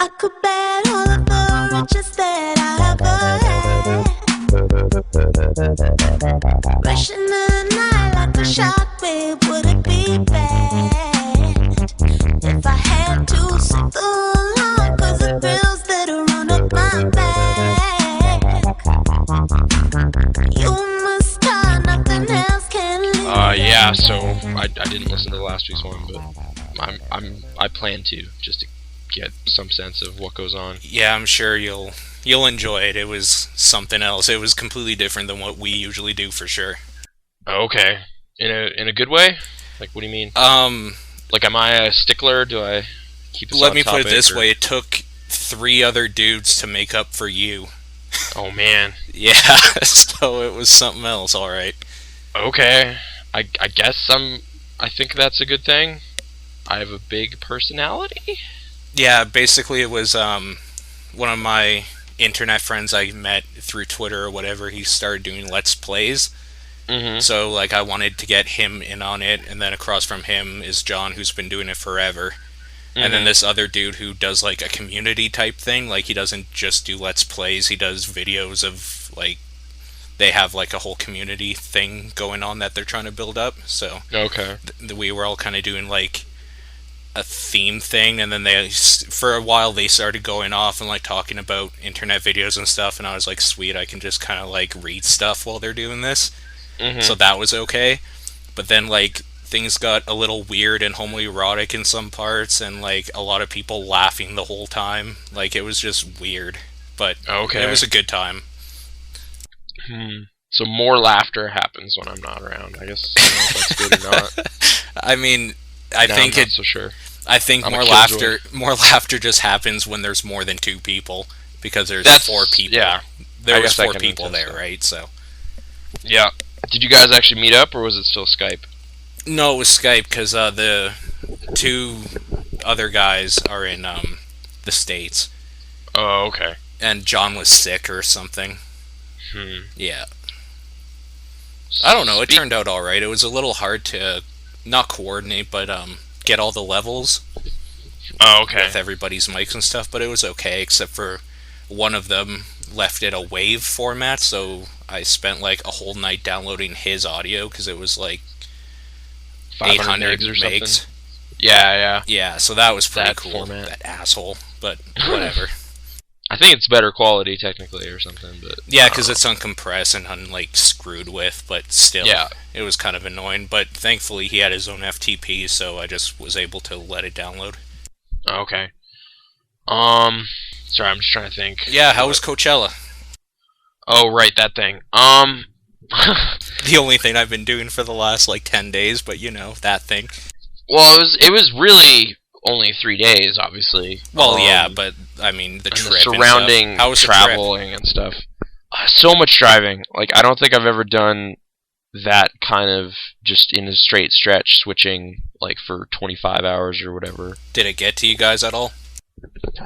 I could bet all of the riches that I ever had. Rushing the night like a shark, babe, would it be bad if I had to sit the alarm? Cause the thrills that run up my back. You must tie, nothing else can leave. Yeah, so I didn't listen to last week's one, but I plan to, just to get some sense of what goes on. Yeah, I'm sure you'll enjoy it. It was something else. It was completely different than what we usually do, for sure. Okay. In a good way? Like, what do you mean? Like, am I a stickler? Do I keep us on Let me put it topic, this or... way. It took 3 other dudes to make up for you. Oh, man. Yeah, so it was something else, alright. Okay. I guess I think that's a good thing. I have a big personality? Yeah, basically it was one of my internet friends I met through Twitter or whatever. He started doing Let's Plays. Mm-hmm. So, like, I wanted to get him in on it, and then across from him is John, who's been doing it forever. Mm-hmm. And then this other dude who does, like, a community type thing. Like, he doesn't just do Let's Plays, he does videos of, like, they have, like, a whole community thing going on that they're trying to build up. So, okay. We were all kind of doing, like, a theme thing, and then for a while they started going off and, like, talking about internet videos and stuff, and I was like, sweet, I can just kind of, like, read stuff while they're doing this. Mm-hmm. So that was okay. But then, like, things got a little weird and homoerotic in some parts, and, like, a lot of people laughing the whole time. Like, it was just weird. But okay. It was a good time. So more laughter happens when I'm not around. I guess I don't know if that's good or not. I mean, I think I'm not so sure. I think more laughter just happens when there's more than 2 people, because that's 4 people. Yeah. There was 4 people there, right? So. Yeah. Did you guys actually meet up, or was it still Skype? No, it was Skype, because the 2 other guys are in the States. Oh, okay. And John was sick or something. Yeah. I don't know, it turned out alright. It was a little hard to, not coordinate, but get all the levels. Oh, okay. With everybody's mics and stuff, but it was okay, except for one of them left it a WAV format, so I spent, like, a whole night downloading his audio, because it was, like, 800 megs or something. Something. Yeah. Yeah, so that was pretty cool. Format. That asshole, but whatever. I think it's better quality, technically, or something, but... Yeah, because it's uncompressed and, like, screwed with, but still, yeah. It was kind of annoying, but thankfully he had his own FTP, so I just was able to let it download. Okay. Sorry, I'm just trying to think. Yeah, how was Coachella? Oh, right, that thing. The only thing I've been doing for the last, like, 10 days, but, you know, that thing. Well, it was really only 3 days, obviously. Well, yeah, but, I mean, the trip the surrounding and stuff. How was traveling and stuff. So much driving. Like, I don't think I've ever done that kind of just in a straight stretch, switching, like, for 25 hours or whatever. Did it get to you guys at all?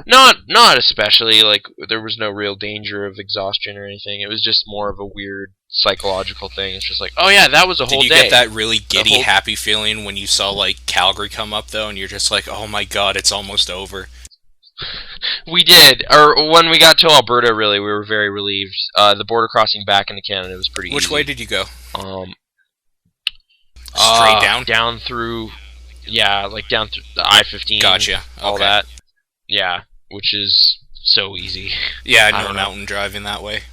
Not especially. Like, there was no real danger of exhaustion or anything. It was just more of a weird psychological thing. It's just like, oh yeah, that was a whole day. Did you get that really giddy, happy feeling when you saw, like, Calgary come up, though, and you're just like, oh my god, it's almost over? We did. Or when we got to Alberta, really, we were very relieved. The border crossing back into Canada was pretty easy. Which way did you go? Straight down? Down through... Yeah, like down through the I-15. Gotcha. All that. Yeah, which is so easy. Yeah, I know mountain driving that way.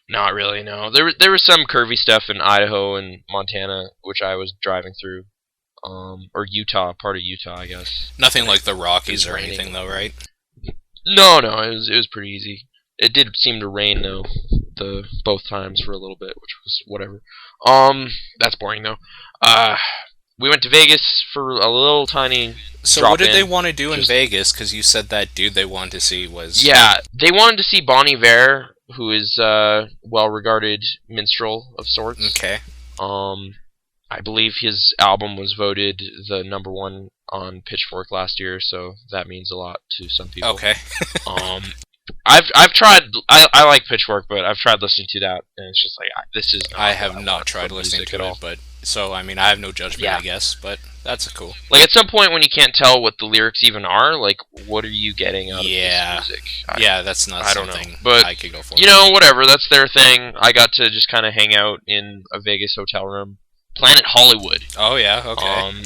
Not really, no. There was some curvy stuff in Idaho and Montana, which I was driving through. Or Utah, part of Utah, I guess. Nothing like the Rockies or anything, though, right? No, it was pretty easy. It did seem to rain, though, both times for a little bit, which was whatever. That's boring, though. We went to Vegas for a little tiny So what did they want to do in Vegas? Because you said that dude they wanted to see was... Yeah, they wanted to see Bon Iver, who is a well-regarded minstrel of sorts. Okay. I believe his album was voted the #1 on Pitchfork last year, so that means a lot to some people. Okay. I've tried. I like Pitchfork, but I've tried listening to that, and it's just like this is. I have not tried listening to it, but so I mean I have no judgment, I guess. But That's cool. Like, at some point when you can't tell what the lyrics even are, like, what are you getting out of this music? That's not something but, I could go for. You know, whatever, that's their thing. I got to just kind of hang out in a Vegas hotel room. Planet Hollywood. Oh, yeah, okay.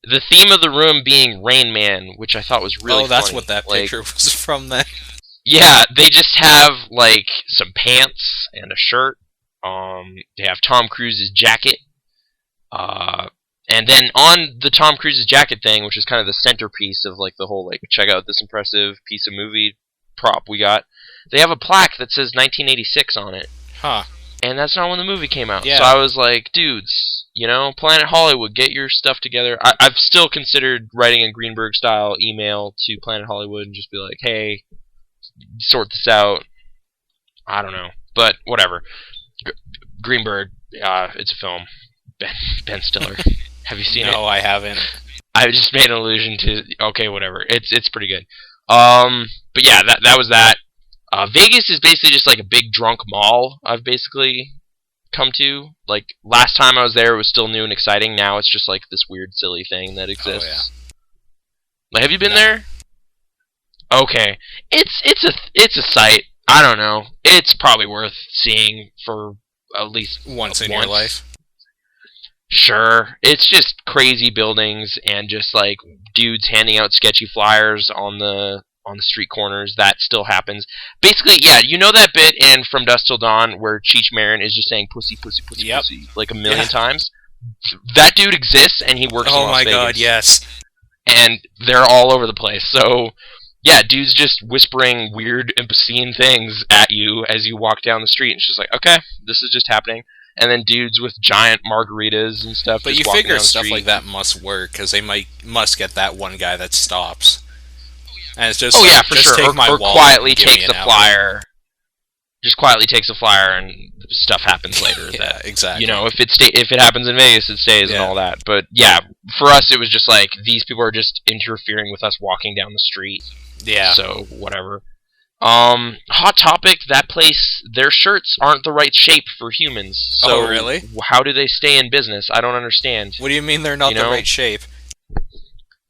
The theme of the room being Rain Man, which I thought was really funny. Oh, that's what that picture was from then. Yeah, they just have, like, some pants and a shirt. They have Tom Cruise's jacket. And then on the Tom Cruise's jacket thing, which is kind of the centerpiece of, like, the whole, like, check out this impressive piece of movie prop we got, they have a plaque that says 1986 on it. Huh. And that's not when the movie came out. Yeah. So I was like, dudes, you know, Planet Hollywood, get your stuff together. I've still considered writing a Greenberg-style email to Planet Hollywood and just be like, hey, sort this out. I don't know. But whatever. Greenberg, it's a film. Ben Stiller. Have you seen it? No, I haven't. I just made an allusion to... Okay, whatever. It's pretty good. But yeah, that was that. Vegas is basically just like a big drunk mall I've basically come to. Like, last time I was there, it was still new and exciting. Now it's just like this weird, silly thing that exists. Oh, yeah. Like, have you been there? Okay. It's a sight. I don't know. It's probably worth seeing for at least once in your life. Sure. It's just crazy buildings and just like dudes handing out sketchy flyers on the street corners. That still happens. Basically, yeah, you know that bit in From Dusk Till Dawn where Cheech Marin is just saying pussy, pussy, pussy, pussy like a million times? That dude exists and he works in Las Vegas. Oh my god, yes. And they're all over the place. So, yeah, dudes just whispering weird, obscene things at you as you walk down the street. And it's just like, okay, this is just happening. And then dudes with giant margaritas and stuff. But you figure stuff like that must work, because they must get that one guy that stops. And it's just, for sure. Or quietly takes a flyer. Just quietly takes a flyer and stuff happens later. Exactly. You know, if it happens in Vegas, it stays and all that. But yeah, for us, it was just like, these people are just interfering with us walking down the street. Yeah. So, whatever. Hot Topic, that place, their shirts aren't the right shape for humans. So really? How do they stay in business? I don't understand. What do you mean they're not the right shape?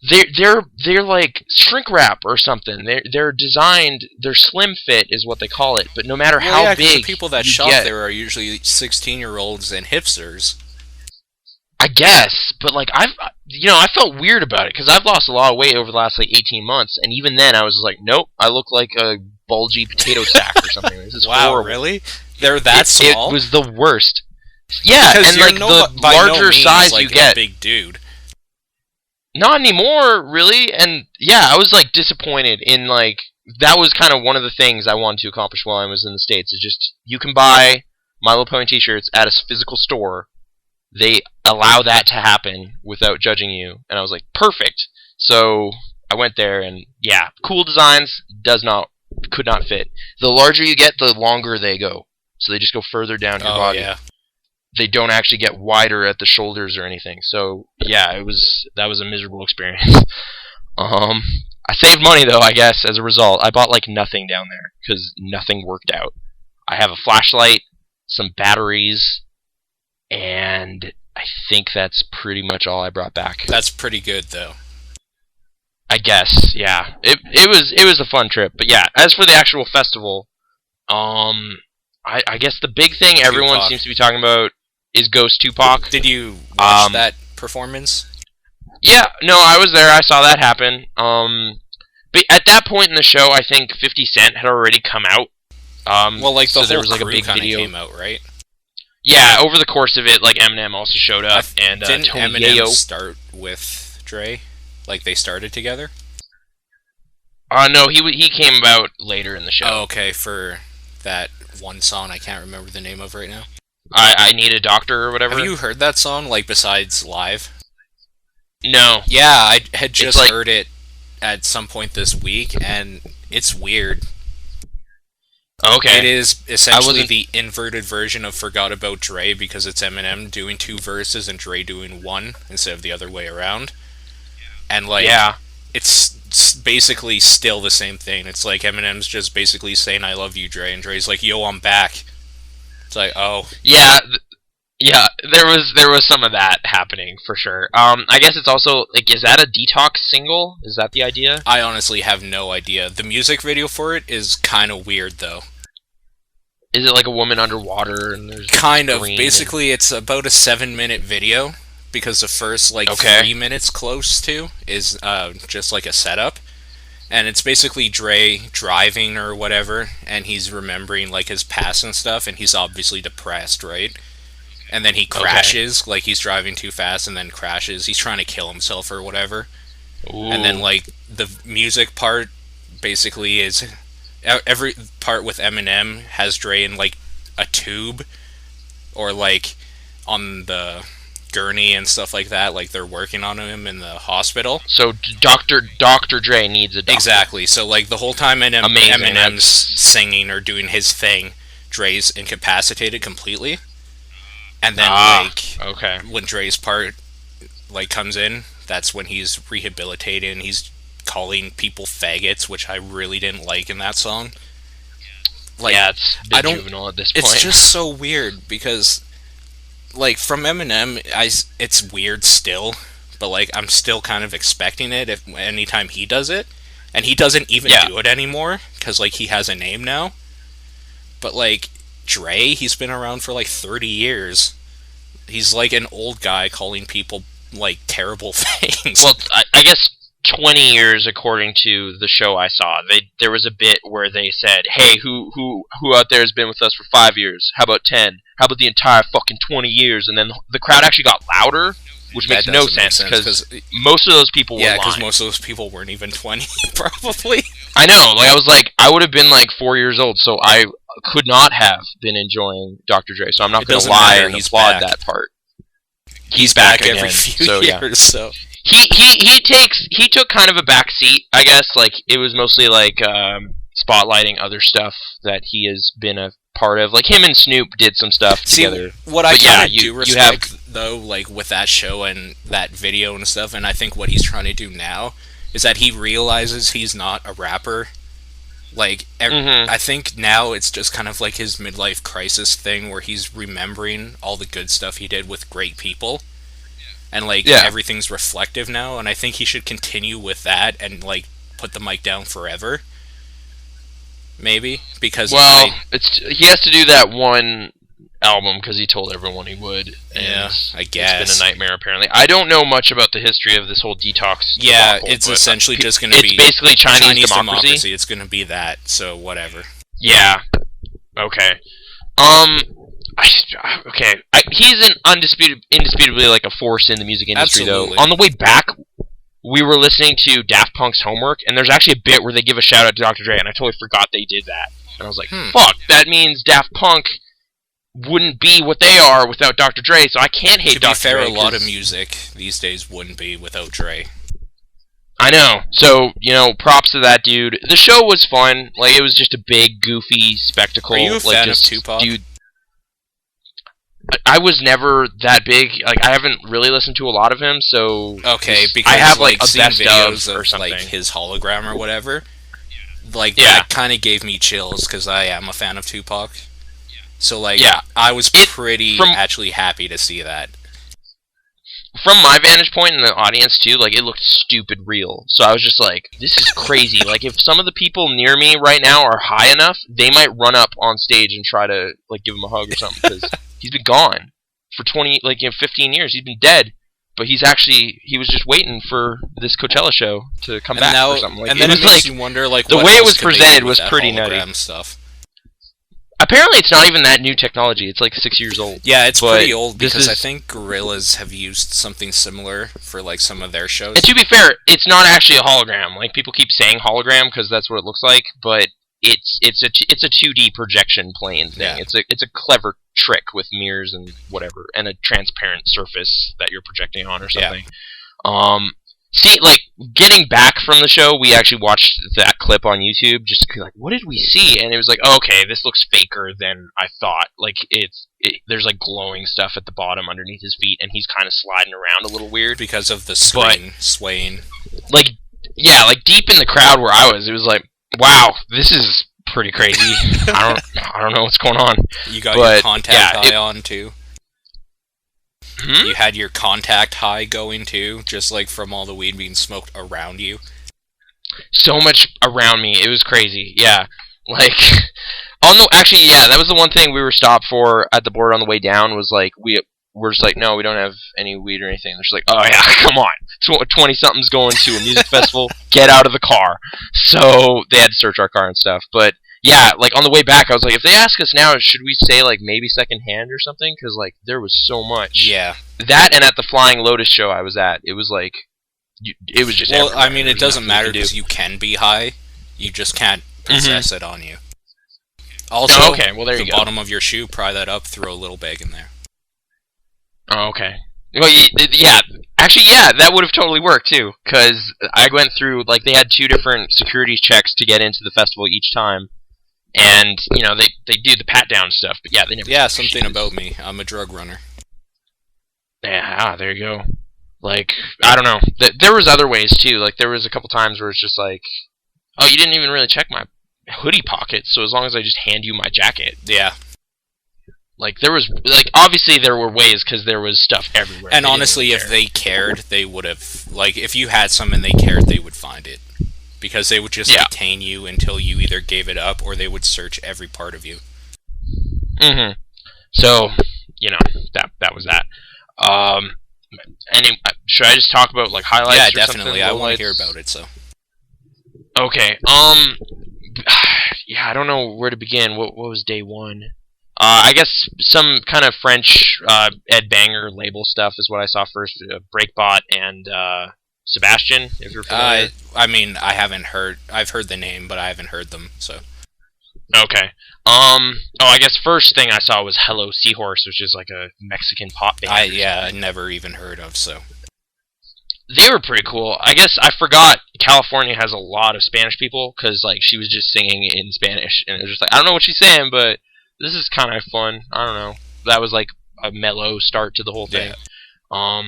They're like shrink wrap or something. They're designed, their slim fit is what they call it. But no matter how big, the people that shop there are usually 16-year-olds and hipsters. I guess, but like I felt weird about it because I've lost a lot of weight over the last like 18 months, and even then I was like, nope, I look like a bulgy potato sack or something. This is horrible. Really? They're that small? It was the worst. Yeah, and like the larger size you get, a big dude. Not anymore, really. And yeah, I was like disappointed in like that was kind of one of the things I wanted to accomplish while I was in the States. Is just you can buy My Little Pony t-shirts at a physical store. They allow that to happen without judging you, and I was like, perfect. So I went there, and yeah, cool designs, could not fit. The larger you get, the longer they go. So they just go further down your body. Yeah. They don't actually get wider at the shoulders or anything. So yeah, that was a miserable experience. I saved money though, I guess, as a result. I bought like nothing down there because nothing worked out. I have a flashlight, some batteries, and I think that's pretty much all I brought back. That's pretty good, though. I guess, yeah. It was a fun trip, but yeah. As for the actual festival, I guess the big thing everyone seems to be talking about is Ghost Tupac. Did you watch that performance? Yeah, no, I was there. I saw that happen. But at that point in the show, I think 50 Cent had already come out. Well, like the so there whole was like a big video came out, right? Yeah, over the course of it, like Eminem also showed up, and didn't Tony Eminem Yayo start with Dre? Like they started together? No, he came about later in the show. Oh, okay, for that one song I can't remember the name of right now. I Need a Doctor or whatever. Have you heard that song, like, besides live? No. Yeah, I had just heard it at some point this week, and it's weird. Okay. It is essentially the inverted version of Forgot About Dre, because it's Eminem doing 2 verses and Dre doing 1 instead of the other way around. And, like, it's basically still the same thing. It's like Eminem's just basically saying, I love you, Dre, and Dre's like, yo, I'm back. It's like, oh. Yeah, Yeah, there was some of that happening for sure. I guess it's also like, is that a Detox single? Is that the idea? I honestly have no idea. The music video for it is kind of weird, though. Is it like a woman underwater and there's kind of? Basically, it's about a 7-minute video because the first 3 minutes close to is just like a setup, and it's basically Dre driving or whatever, and he's remembering like his past and stuff, and he's obviously depressed, right? And then he crashes, like he's driving too fast and then crashes. He's trying to kill himself or whatever. Ooh. And then like the music part basically is every part with Eminem has Dre in like a tube or like on the gurney and stuff like that. Like they're working on him in the hospital. So Dr. Dre needs a doctor. Exactly. So like the whole time Eminem's singing or doing his thing, Dre's incapacitated completely. And then, when Dre's part, comes in, that's when he's rehabilitated and he's calling people faggots, which I really didn't like in that song. It's a bit juvenile at this point. It's just so weird, because, from Eminem, it's weird still, but, I'm still kind of expecting it anytime he does it. And he doesn't even do it anymore, because, he has a name now. But, Dre, he's been around for 30 years. He's an old guy calling people terrible things. Well, I guess 20 years according to the show I saw. There was a bit where they said, "Hey, who out there has been with us for 5 years? How about 10? How about the entire fucking 20 years?" And then the crowd actually got louder, which makes no sense because most of those people were lying. Yeah, because most of those people weren't even 20, probably. I know. I would have been 4 years old, so I could not have been enjoying Dr. Dre. So I'm not going to lie and applaud that part. He's back every few years. So he took kind of a back seat, I guess. It was mostly spotlighting other stuff that he has been a part of. Him and Snoop did some stuff together. What I do respect though, with that show and that video and stuff, and I think what he's trying to do now is that he realizes he's not a rapper. I think now it's just kind of his midlife crisis thing where he's remembering all the good stuff he did with great people. And, everything's reflective now, and I think he should continue with that and, put the mic down forever. Maybe, because... Well, he has to do that one album because he told everyone he would. And yeah, I guess. It's been a nightmare, apparently. I don't know much about the history of this whole detox debacle, it's essentially just going to be... It's basically Chinese democracy. It's going to be that, so whatever. Yeah. Okay. He's indisputably a force in the music industry, Absolutely. Though. On the way back, we were listening to Daft Punk's Homework, and there's actually a bit where they give a shout out to Dr. Dre, and I totally forgot they did that. And I was like, fuck, that means Daft Punk wouldn't be what they are without Dr. Dre, so I can't hate Dr. Dre. To be fair, a lot of music these days wouldn't be without Dre. I know. So, props to that dude. The show was fun. It was just a big, goofy spectacle. Are you a fan of Tupac? Dude, I was never that big. I haven't really listened to a lot of him, so... Okay, because I have, a seen best videos of or something. His hologram or whatever. That kind of gave me chills, because I am a fan of Tupac. So, I was actually happy to see that. From my vantage point in the audience, too, it looked stupid real. So I was just like, this is crazy. If some of the people near me right now are high enough, they might run up on stage and try to, give him a hug or something, because he's been gone for 15 years. He's been dead. But he was just waiting for this Coachella show to come back or something. And then it makes you wonder, the way it was presented was pretty nutty. Stuff. Apparently, it's not even that new technology. It's 6 years old. Yeah, it's pretty old because I think Gorillaz have used something similar for some of their shows. And to be fair, it's not actually a hologram. People keep saying hologram because that's what it looks like, but it's a 2D projection plane thing. Yeah. It's a clever trick with mirrors and whatever, and a transparent surface that you're projecting on or something. Yeah. Getting back from the show, we actually watched that clip on YouTube, just what did we see? And it was okay, this looks faker than I thought. There's glowing stuff at the bottom underneath his feet, and he's kind of sliding around a little weird. Because of the screen swaying. Deep in the crowd where I was, it was wow, this is pretty crazy. I don't know what's going on. You got your contact eye on, too? You had your contact high going too, just like from all the weed being smoked around you. So much around me. It was crazy. Yeah. Like, oh no, actually, yeah, that was the one thing we were stopped for at the border on the way down was like, we're just like, no, we don't have any weed or anything. They're just like, oh yeah, come on. 20-something's going to a music festival. Get out of the car. So they had to search our car and stuff. But yeah, like on the way back, I was like, if they ask us now, should we say like maybe secondhand or something? Because like there was so much. Yeah. That and at the Flying Lotus show I was at, it was like, it was just. Well, everywhere. I mean, it doesn't matter because you can be high. You just can't possess it on you. Also, okay, well there you the go. bottom of your shoe, pry that up, throw a little bag in there. Oh, okay. Well, yeah. Actually, yeah, that would have totally worked too. Because I went through like they had 2 different securities checks to get into the festival each time, and you know they do the pat down stuff. But yeah, they never. Yeah, something about me. I'm a drug runner. Yeah, there you go. Like I don't know. There was other ways too. Like there was a couple times where it's just like, oh, you didn't even really check my hoodie pockets. So as long as I just hand you my jacket, Yeah. like there was like obviously there were ways because there was stuff everywhere. And honestly, if they cared, they would have, like, if you had some and they cared, they would find it. Because they would just detain you until you either gave it up or they would search every part of you. Mm-hmm. So, you know, that was that. Should I just talk about, like, highlights Yeah, or definitely. something? I want to hear about it, so. Okay, yeah, I don't know where to begin. What was day 1? I guess some kind of French Ed Banger label stuff is what I saw first. Breakbot and Sebastian, if you're familiar. I mean, I've heard the name, but I haven't heard them, so. Okay. I guess first thing I saw was Hello Seahorse, which is like a Mexican pop band. I never even heard of, so. They were pretty cool. I guess I forgot California has a lot of Spanish people, because like she was just singing in Spanish, and it was just like, I don't know what she's saying, but this is kind of fun. I don't know. That was like a mellow start to the whole thing. Yeah.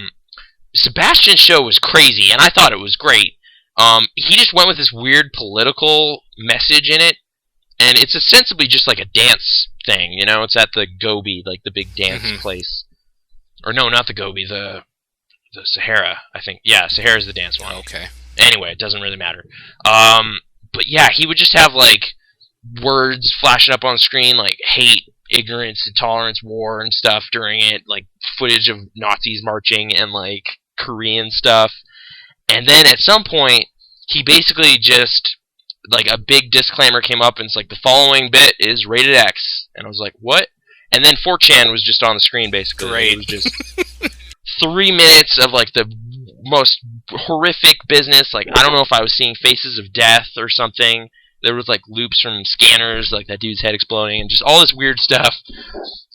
Sebastian's show was crazy, and I thought it was great. He just went with this weird political message in it, and it's ostensibly just like a dance thing, you know? It's at the Gobi, like the big dance place. Or no, not the Gobi, the Sahara, I think. Yeah, Sahara's the dance one. Okay. Anyway, it doesn't really matter. But yeah, he would just have like words flashing up on the screen, like hate, ignorance, intolerance, war, and stuff during it, like footage of Nazis marching and like Korean stuff. And then at some point, he basically just, like a big disclaimer came up and it's like, the following bit is rated X. And I was like, what? And then 4chan was just on the screen basically. Great. It was just 3 minutes of like the most horrific business. Like, I don't know if I was seeing Faces of Death or something. There was like loops from Scanners, like that dude's head exploding, and just all this weird stuff.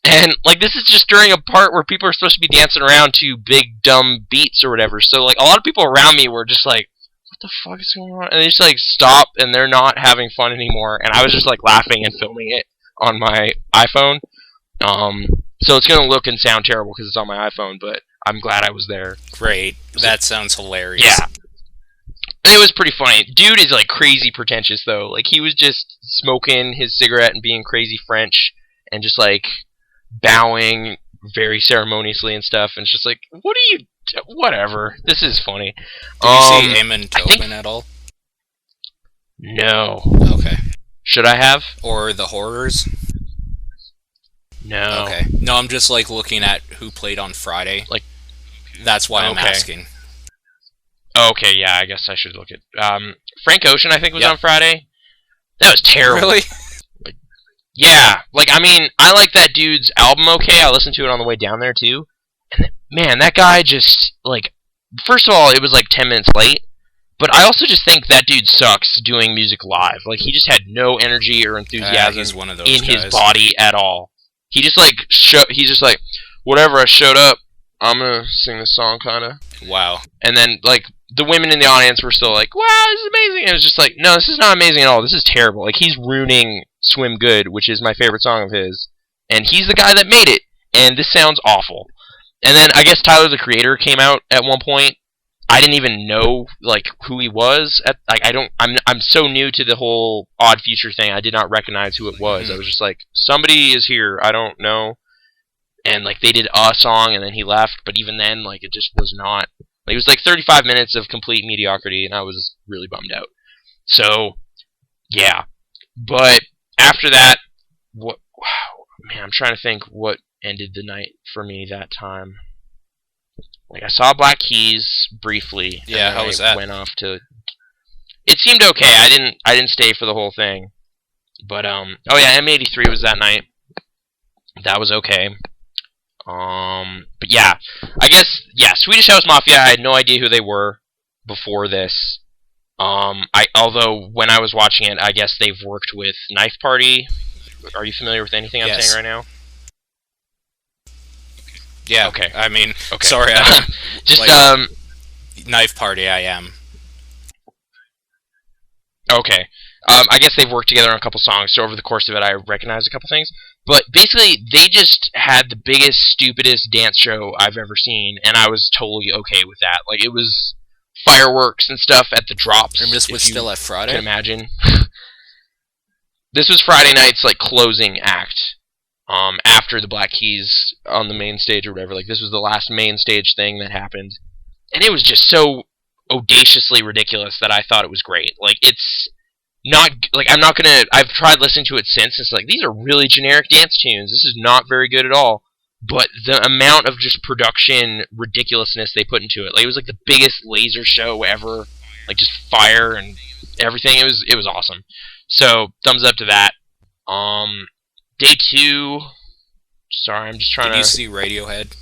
And like this is just during a part where people are supposed to be dancing around to big dumb beats or whatever. So like a lot of people around me were just like, what the fuck is going on? And they just like stop and they're not having fun anymore. And I was just like laughing and filming it on my iPhone. So it's gonna look and sound terrible because it's on my iPhone, but I'm glad I was there. Great. That sounds hilarious. Yeah. It was pretty funny. Dude is like crazy pretentious though. Like he was just smoking his cigarette and being crazy French and just like bowing very ceremoniously and stuff. And it's just like, what are you? Whatever. This is funny. Did you see Eamon Tobin at all? No. Okay. Should I have? Or The Horrors? No. Okay. No, I'm just like looking at who played on Friday. Like, that's why I'm asking. Okay, yeah, I guess I should look at Frank Ocean, I think, was on Friday. That was terrible. Really? Like, yeah. Like, I mean, I like that dude's album okay. I listened to it on the way down there, too. And, man, that guy just, like, first of all, it was, like, 10 minutes late. But I also just think that dude sucks doing music live. Like, he just had no energy or enthusiasm he's one of those in guys. his body at all. He just, like, he's just like, whatever, I showed up. I'm gonna sing this song, kinda. Wow. And then, like, the women in the audience were still like, wow, this is amazing. And it was just like, no, this is not amazing at all. This is terrible. Like, he's ruining Swim Good, which is my favorite song of his. And he's the guy that made it. And this sounds awful. And then I guess Tyler, the Creator, came out at one point. I didn't even know, like, who he was. I'm so new to the whole Odd Future thing, I did not recognize who it was. I was just like, somebody is here. I don't know. and like they did a song and then he left, but even then, like it just was not. Like, it was like 35 minutes of complete mediocrity, and I was really bummed out. So, yeah. But after that, what? Wow, man, I'm trying to think what ended the night for me that time. Like, I saw Black Keys briefly. Yeah, how was that? Went off to. It seemed okay. I didn't stay for the whole thing, but oh yeah, M83 was that night. That was okay. But yeah, I guess Swedish House Mafia. I had no idea who they were before this. Although when I was watching it, I guess they've worked with Knife Party. Are you familiar with anything I'm saying right now? Yeah. Okay. I mean, okay. Sorry, I don't, just like, Knife Party. I am. Okay. I guess they've worked together on a couple songs, so over the course of it, I recognized a couple things. But basically, they just had the biggest, stupidest dance show I've ever seen, and I was totally okay with that. Like, it was fireworks and stuff at the drops. And this was still at Friday? Can imagine. This was Friday night's, like, closing act. After the Black Keys on the main stage or whatever. Like, this was the last main stage thing that happened. And it was just so audaciously ridiculous that I thought it was great. Like, it's not, like, I'm not gonna, I've tried listening to it since, it's like, these are really generic dance tunes, this is not very good at all, but the amount of just production ridiculousness they put into it, like, it was like the biggest laser show ever, like, just fire and everything, it was awesome. So, thumbs up to that. Day 2, sorry, I'm just trying to... Did you see Radiohead?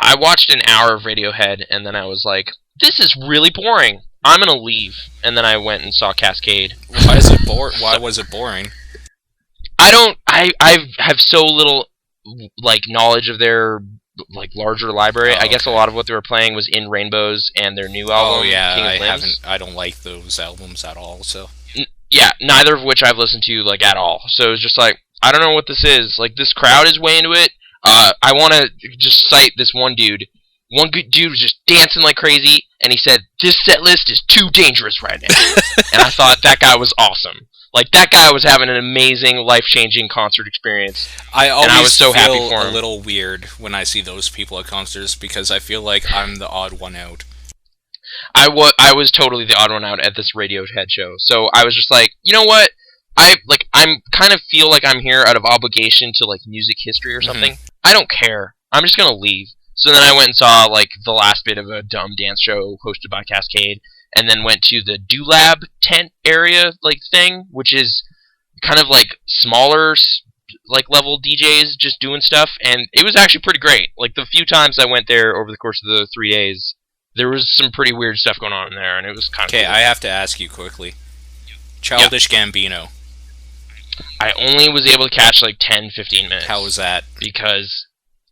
I watched an hour of Radiohead, and then I was like, this is really boring. I'm gonna leave. And then I went and saw Cascade. Why is it Why was it boring? I have so little, like, knowledge of their, like, larger library. I guess a lot of what they were playing was In Rainbows and their new album, Oh, yeah, King of Limbs. I don't like those albums at all, so... Yeah, neither of which I've listened to, like, at all. So it was just like, I don't know what this is. Like, this crowd is way into it. I want to just cite this one dude. One good dude was just dancing like crazy, and he said, this set list is too dangerous right now. And I thought that guy was awesome. Like, that guy was having an amazing, life-changing concert experience. I was so happy feel for him. a little weird when I see those people at concerts, because I feel like I'm the odd one out. I was totally the odd one out at this Radiohead show. So I was just like, you know what? I'm kind of feel like I'm here out of obligation to, like, music history or something. Mm-hmm. I don't care. I'm just gonna leave. So then I went and saw, like, the last bit of a dumb dance show hosted by Cascade, and then went to the Doolab tent area, like, thing, which is kind of like smaller, like, level DJs just doing stuff, and it was actually pretty great. Like, the few times I went there over the course of the 3 days, there was some pretty weird stuff going on in there, and it was kind of Okay, cool. I have to ask you quickly. Childish Gambino. I only was able to catch, like, 10, 15 minutes. How was that? Because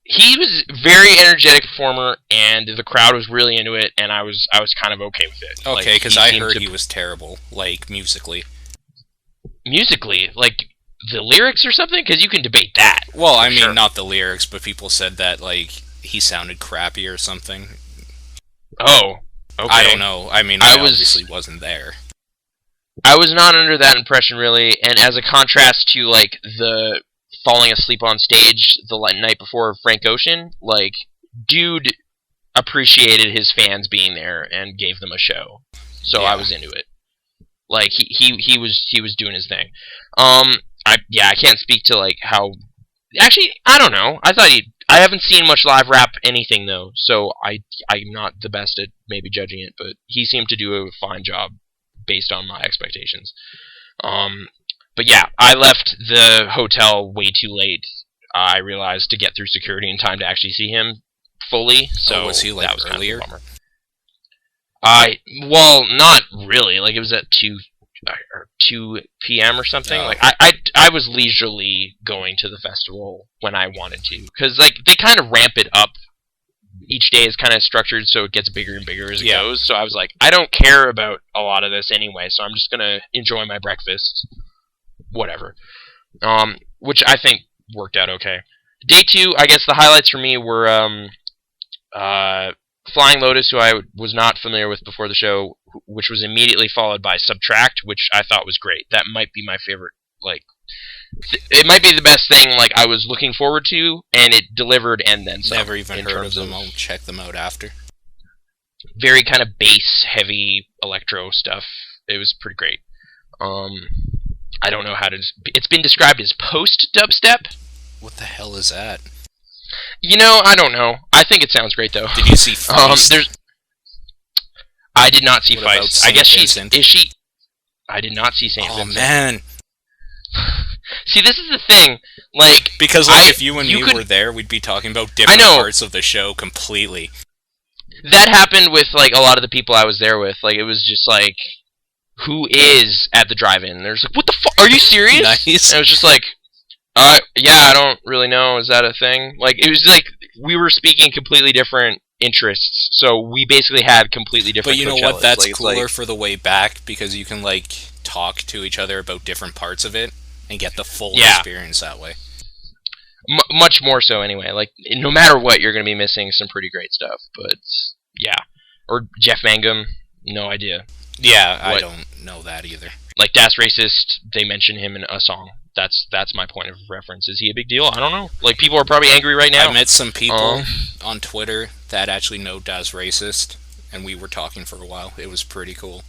he was a very energetic performer, and the crowd was really into it, and I was kind of okay with it. Okay, because I heard he was terrible, like, musically. Musically? Like, the lyrics or something? Because you can debate that. Well, I mean, not the lyrics, but people said that, like, he sounded crappy or something. Oh, okay. I don't know. I mean, I obviously wasn't there. I was not under that impression, really, and as a contrast to, like, the falling asleep on stage the night before Frank Ocean, like, dude appreciated his fans being there and gave them a show. So I was into it. Like, he was doing his thing. I can't speak to, like, how... Actually, I don't know. I haven't seen much live rap anything, though, so I'm not the best at maybe judging it, but he seemed to do a fine job based on my expectations. But yeah, I left the hotel way too late. I realized to get through security in time to actually see him fully, so was he, like, that was earlier? kind of a bummer. Well, not really. Like, it was at 2 p.m. or something. Like, I was leisurely going to the festival when I wanted to, because, like, they kind of ramp it up. Each day is kind of structured so it gets bigger and bigger as it goes. So I was like, I don't care about a lot of this anyway, so I'm just gonna enjoy my breakfast. Whatever. Which I think worked out okay. Day 2, I guess the highlights for me were Flying Lotus, who I was not familiar with before the show, which was immediately followed by Subtract, which I thought was great. That might be my favorite, like, it might be the best thing like I was looking forward to, and it delivered and then some. Never even heard of them. I'll check them out after. Very kind of bass heavy electro stuff. It was pretty great. I don't know how to. It's been described as post dubstep. What the hell is that? You know, I don't know. I think it sounds great though. Did you see Feist? I did not see What Feist. I guess Vincent? is she. I did not see Saint Vincent. Oh man. See, this is the thing. Like, because like if you and me were there, we'd be talking about different parts of the show completely. That happened with like a lot of the people I was there with. Like, it was just like, who is at the drive-in? And there's like, what the fuck? Are you serious? Nice. And it was just like, yeah, I don't really know. Is that a thing? Like, it was like we were speaking completely different interests, so we basically had completely different. But you know Coachellas. what? That's like, cooler for the way back because you can like talk to each other about different parts of it and get the full experience that way. Much more so, anyway. Like, no matter what, you're going to be missing some pretty great stuff. But yeah, or Jeff Mangum, no idea. Yeah, I don't know that either. Like Das Racist, they mention him in a song. That's my point of reference. Is he a big deal? I don't know. Like, people are probably angry right now. I met some people on Twitter that actually know Das Racist, and we were talking for a while. It was pretty cool.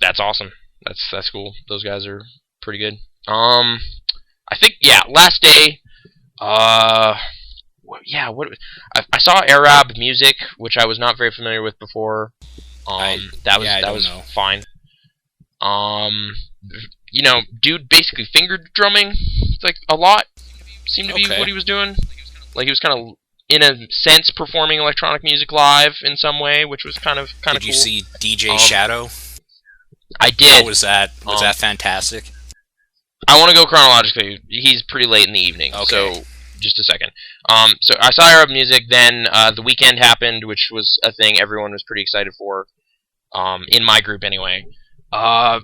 That's awesome. That's cool. Those guys are pretty good. I think last day. I saw Arab music, which I was not very familiar with before. That was fine. You know, dude basically fingered drumming like a lot. Seemed to be what he was doing. Like, he was kind of, in a sense, performing electronic music live in some way, which was kind of cool. Did you see DJ Shadow? I did. How was that? Was that fantastic? I want to go chronologically. He's pretty late in the evening, so just a second. So I saw Arab music, then The Weeknd happened, which was a thing everyone was pretty excited for, in my group anyway. I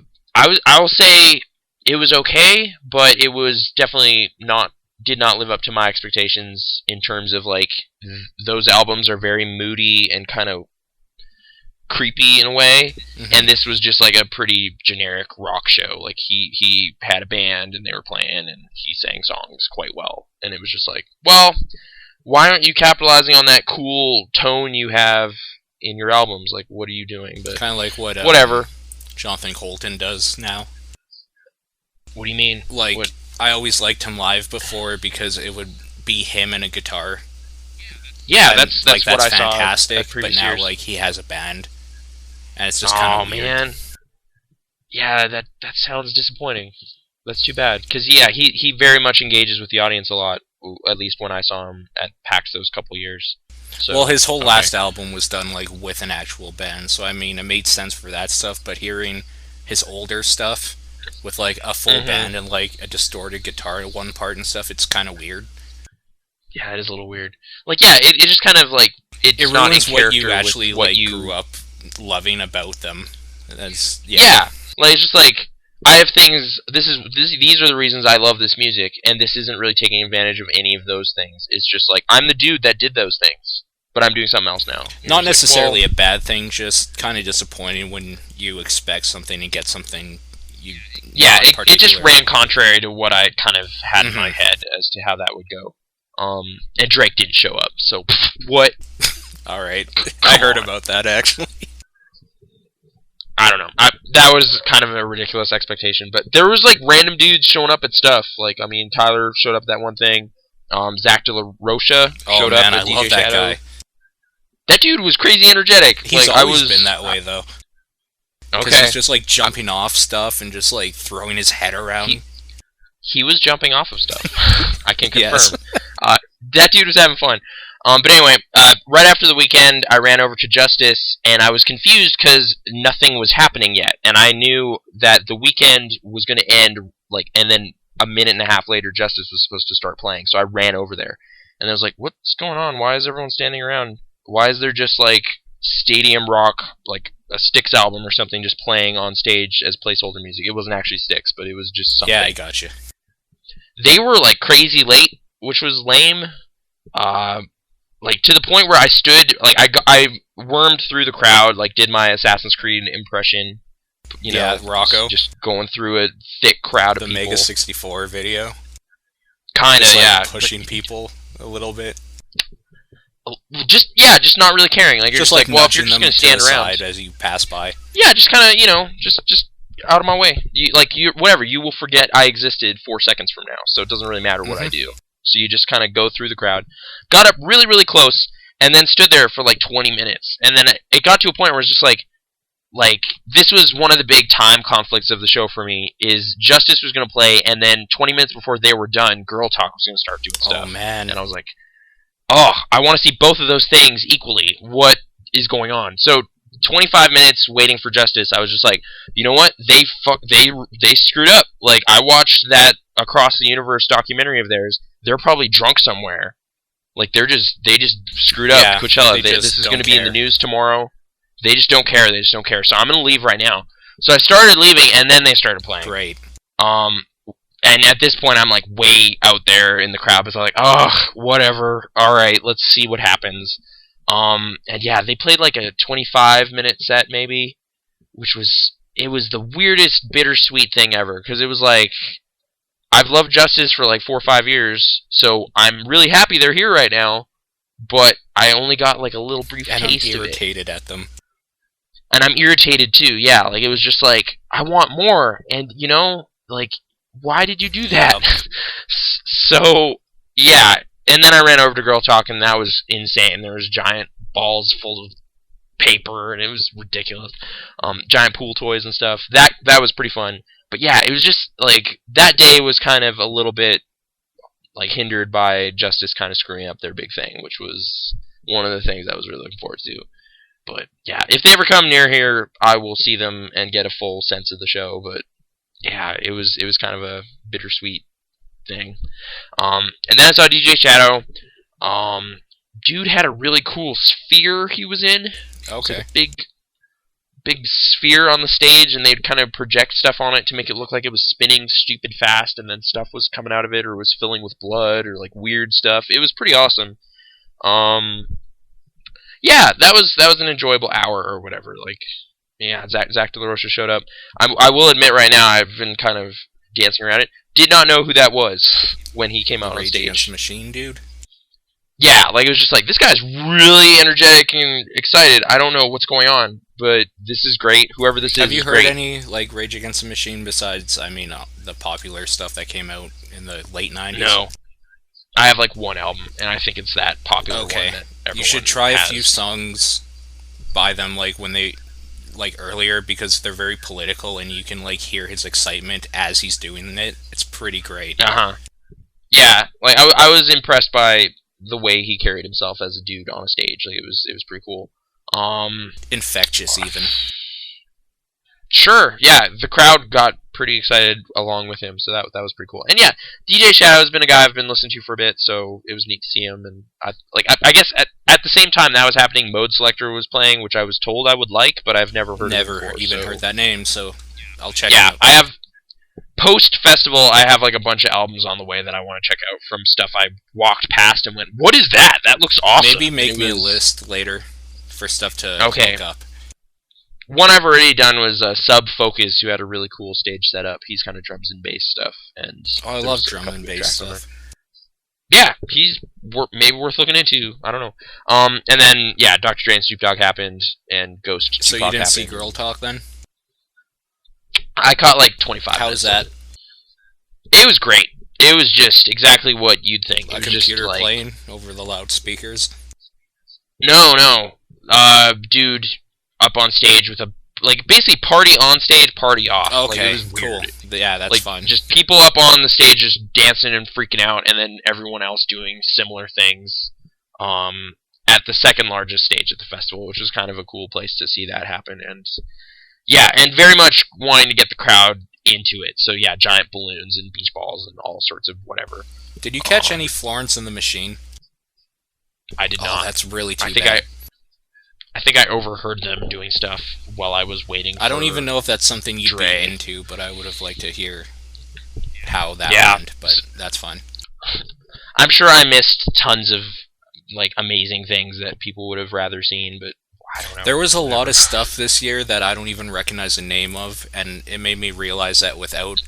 will say it was okay, but it was definitely did not live up to my expectations in terms of, like, those albums are very moody and kind of creepy in a way, and this was just like a pretty generic rock show. Like, he had a band and they were playing and he sang songs quite well, and it was just like, well, why aren't you capitalizing on that cool tone you have in your albums? Like, what are you doing? But kind of like what whatever Jonathan Colton does now. What do you mean? Like, I always liked him live before because it would be him and a guitar. Yeah, that's what I saw. Fantastic. But now, like, he has a band, and it's just kind of weird. Man. Yeah, that sounds disappointing. That's too bad. Because, yeah, he very much engages with the audience a lot, at least when I saw him at PAX those couple years. So, well, his whole last album was done, like, with an actual band, so, I mean, it made sense for that stuff, but hearing his older stuff with, like, a full band and, like, a distorted guitar at one part and stuff, it's kind of weird. Yeah, it is a little weird. Like, yeah, it just kind of, like, it ruins what you actually, like, grew up loving about them. That's, yeah, like, it's just like, I have things, these are the reasons I love this music, and this isn't really taking advantage of any of those things. It's just like, I'm the dude that did those things, but I'm doing something else now. Not necessarily a bad thing, just kind of disappointing when you expect something and get something you... Yeah, it just ran contrary to what I kind of had in my head as to how that would go. And Drake didn't show up, so what? Alright, I heard about that, actually. I don't know. That was kind of a ridiculous expectation, but there was, like, random dudes showing up at stuff. Like, I mean, Tyler showed up at that one thing. Zach De La Rocha showed up at DJ love that Shadow. guy. That dude was crazy energetic. He's like, always been that way, though. Okay. Because he's just, like, jumping off stuff and just, like, throwing his head around. He was jumping off of stuff. I can confirm. Yes. That dude was having fun. But anyway, right after the weekend, I ran over to Justice, and I was confused because nothing was happening yet. And I knew that the weekend was going to end, like, and then a minute and a half later, Justice was supposed to start playing. So I ran over there, and I was like, "What's going on? Why is everyone standing around? Why is there just, like, stadium rock, like a Styx album or something, just playing on stage as placeholder music?" It wasn't actually Styx, but it was just something. Yeah, I gotcha. They were, like, crazy late, which was lame. Like, to the point where I stood, like, I wormed through the crowd, like, did my Assassin's Creed impression, you know, Rocco, just going through a thick crowd of the people. Mega 64 video. Kind of, Like yeah. pushing people a little bit. Just not really caring. Like, you're just like, well, if you're just going to stand around as you pass by. Yeah, just kind of, you know, just out of my way. Whatever, you will forget I existed 4 seconds from now, so it doesn't really matter what I do. So you just kind of go through the crowd. Got up really, really close, and then stood there for like 20 minutes. And then it got to a point where it's just like, this was one of the big time conflicts of the show for me, is Justice was going to play, and then 20 minutes before they were done, Girl Talk was going to start doing stuff. Oh, man. And I was like, oh, I want to see both of those things equally. What is going on? So 25 minutes waiting for Justice, I was just like, you know what? They screwed up. Like, I watched that Across the Universe documentary of theirs. They're probably drunk somewhere. Like, they just screwed up. Yeah, Coachella. This is going to be in the news tomorrow. They just don't care. They just don't care. So I'm going to leave right now. So I started leaving, and then they started playing. Great. And at this point, I'm like way out there in the crowd. But I'm like, oh, whatever. All right, let's see what happens. And yeah, they played like a 25-minute set maybe, which was the weirdest bittersweet thing ever, because it was like, I've loved Justice for like 4 or 5 years, so I'm really happy they're here right now, but I only got like a little brief taste of it. And I'm irritated at them. And I'm irritated too, yeah. Like, it was just like, I want more, and you know, like, why did you do that? Yeah. So, yeah. And then I ran over to Girl Talk, and that was insane. There was giant balls full of paper, and it was ridiculous. Giant pool toys and stuff. That was pretty fun. But yeah, it was just, like, that day was kind of a little bit, like, hindered by Justice kind of screwing up their big thing, which was one of the things I was really looking forward to. But yeah, if they ever come near here, I will see them and get a full sense of the show. But yeah, it was kind of a bittersweet thing. And then I saw DJ Shadow. Dude had a really cool sphere he was in. Okay. So big sphere on the stage, and they'd kind of project stuff on it to make it look like it was spinning stupid fast, and then stuff was coming out of it, or was filling with blood, or like weird stuff. It was pretty awesome. Yeah, that was an enjoyable hour or whatever. Like, yeah, Zach De La Rocha showed up. I will admit right now, I've been kind of dancing around it. Did not know who that was when he came out on stage. Rage Against the Machine, dude. Yeah, like, it was just like, this guy's really energetic and excited. I don't know what's going on, but this is great. Whoever this is Have you heard great. any, like, Rage Against the Machine besides, the popular stuff that came out in the late 90s? No. I have, like, one album, and I think it's that popular one that everyone You should try has. a few songs by them, like, when they, like, earlier, because they're very political, and you can, like, hear his excitement as he's doing it. It's pretty great. Uh-huh. Yeah, like, I was impressed by the way he carried himself as a dude on a stage. Like, it was pretty cool. Infectious, even. Sure, yeah, the crowd got pretty excited along with him, so that was pretty cool. And yeah, DJ Shadow's been a guy I've been listening to for a bit, so it was neat to see him. And I guess at the same time that was happening, Mode Selector was playing, which I was told I would like, but I've never heard of before, heard that name, so I'll check it yeah, out. I have post-festival, I have like a bunch of albums on the way that I want to check out from stuff I walked past and went, what is that? That looks awesome. Maybe make me a list later for stuff to look up. One I've already done was Sub Focus, who had a really cool stage setup. He's kind of drums and bass stuff. And I love drum and bass stuff. Yeah, he's maybe worth looking into. I don't know. And then, yeah, Dr. Dre and Snoop Dogg happened, and Ghost So Tupac you didn't happened. see Girl Talk then? I caught like 25 How was that? It was great. It was just exactly what you'd think. A It was computer just, like, playing over the loudspeakers? No. Dude up on stage with basically party on stage, party off. Okay, it was weird. Cool. Yeah, that's fun. Just people up on the stage just dancing and freaking out, and then everyone else doing similar things at the second largest stage at the festival, which was kind of a cool place to see that happen. And yeah, and very much wanting to get the crowd into it. So yeah, giant balloons and beach balls and all sorts of whatever. Did you catch any Florence and the Machine? I did not. That's really too bad. I think I overheard them doing stuff while I was waiting for I don't even know if that's something you'd Dre. be into, but I would have liked to hear how that went, but that's fine. I'm sure I missed tons of like amazing things that people would have rather seen, but I don't know. There was a lot of stuff this year that I don't even recognize the name of, and it made me realize that without,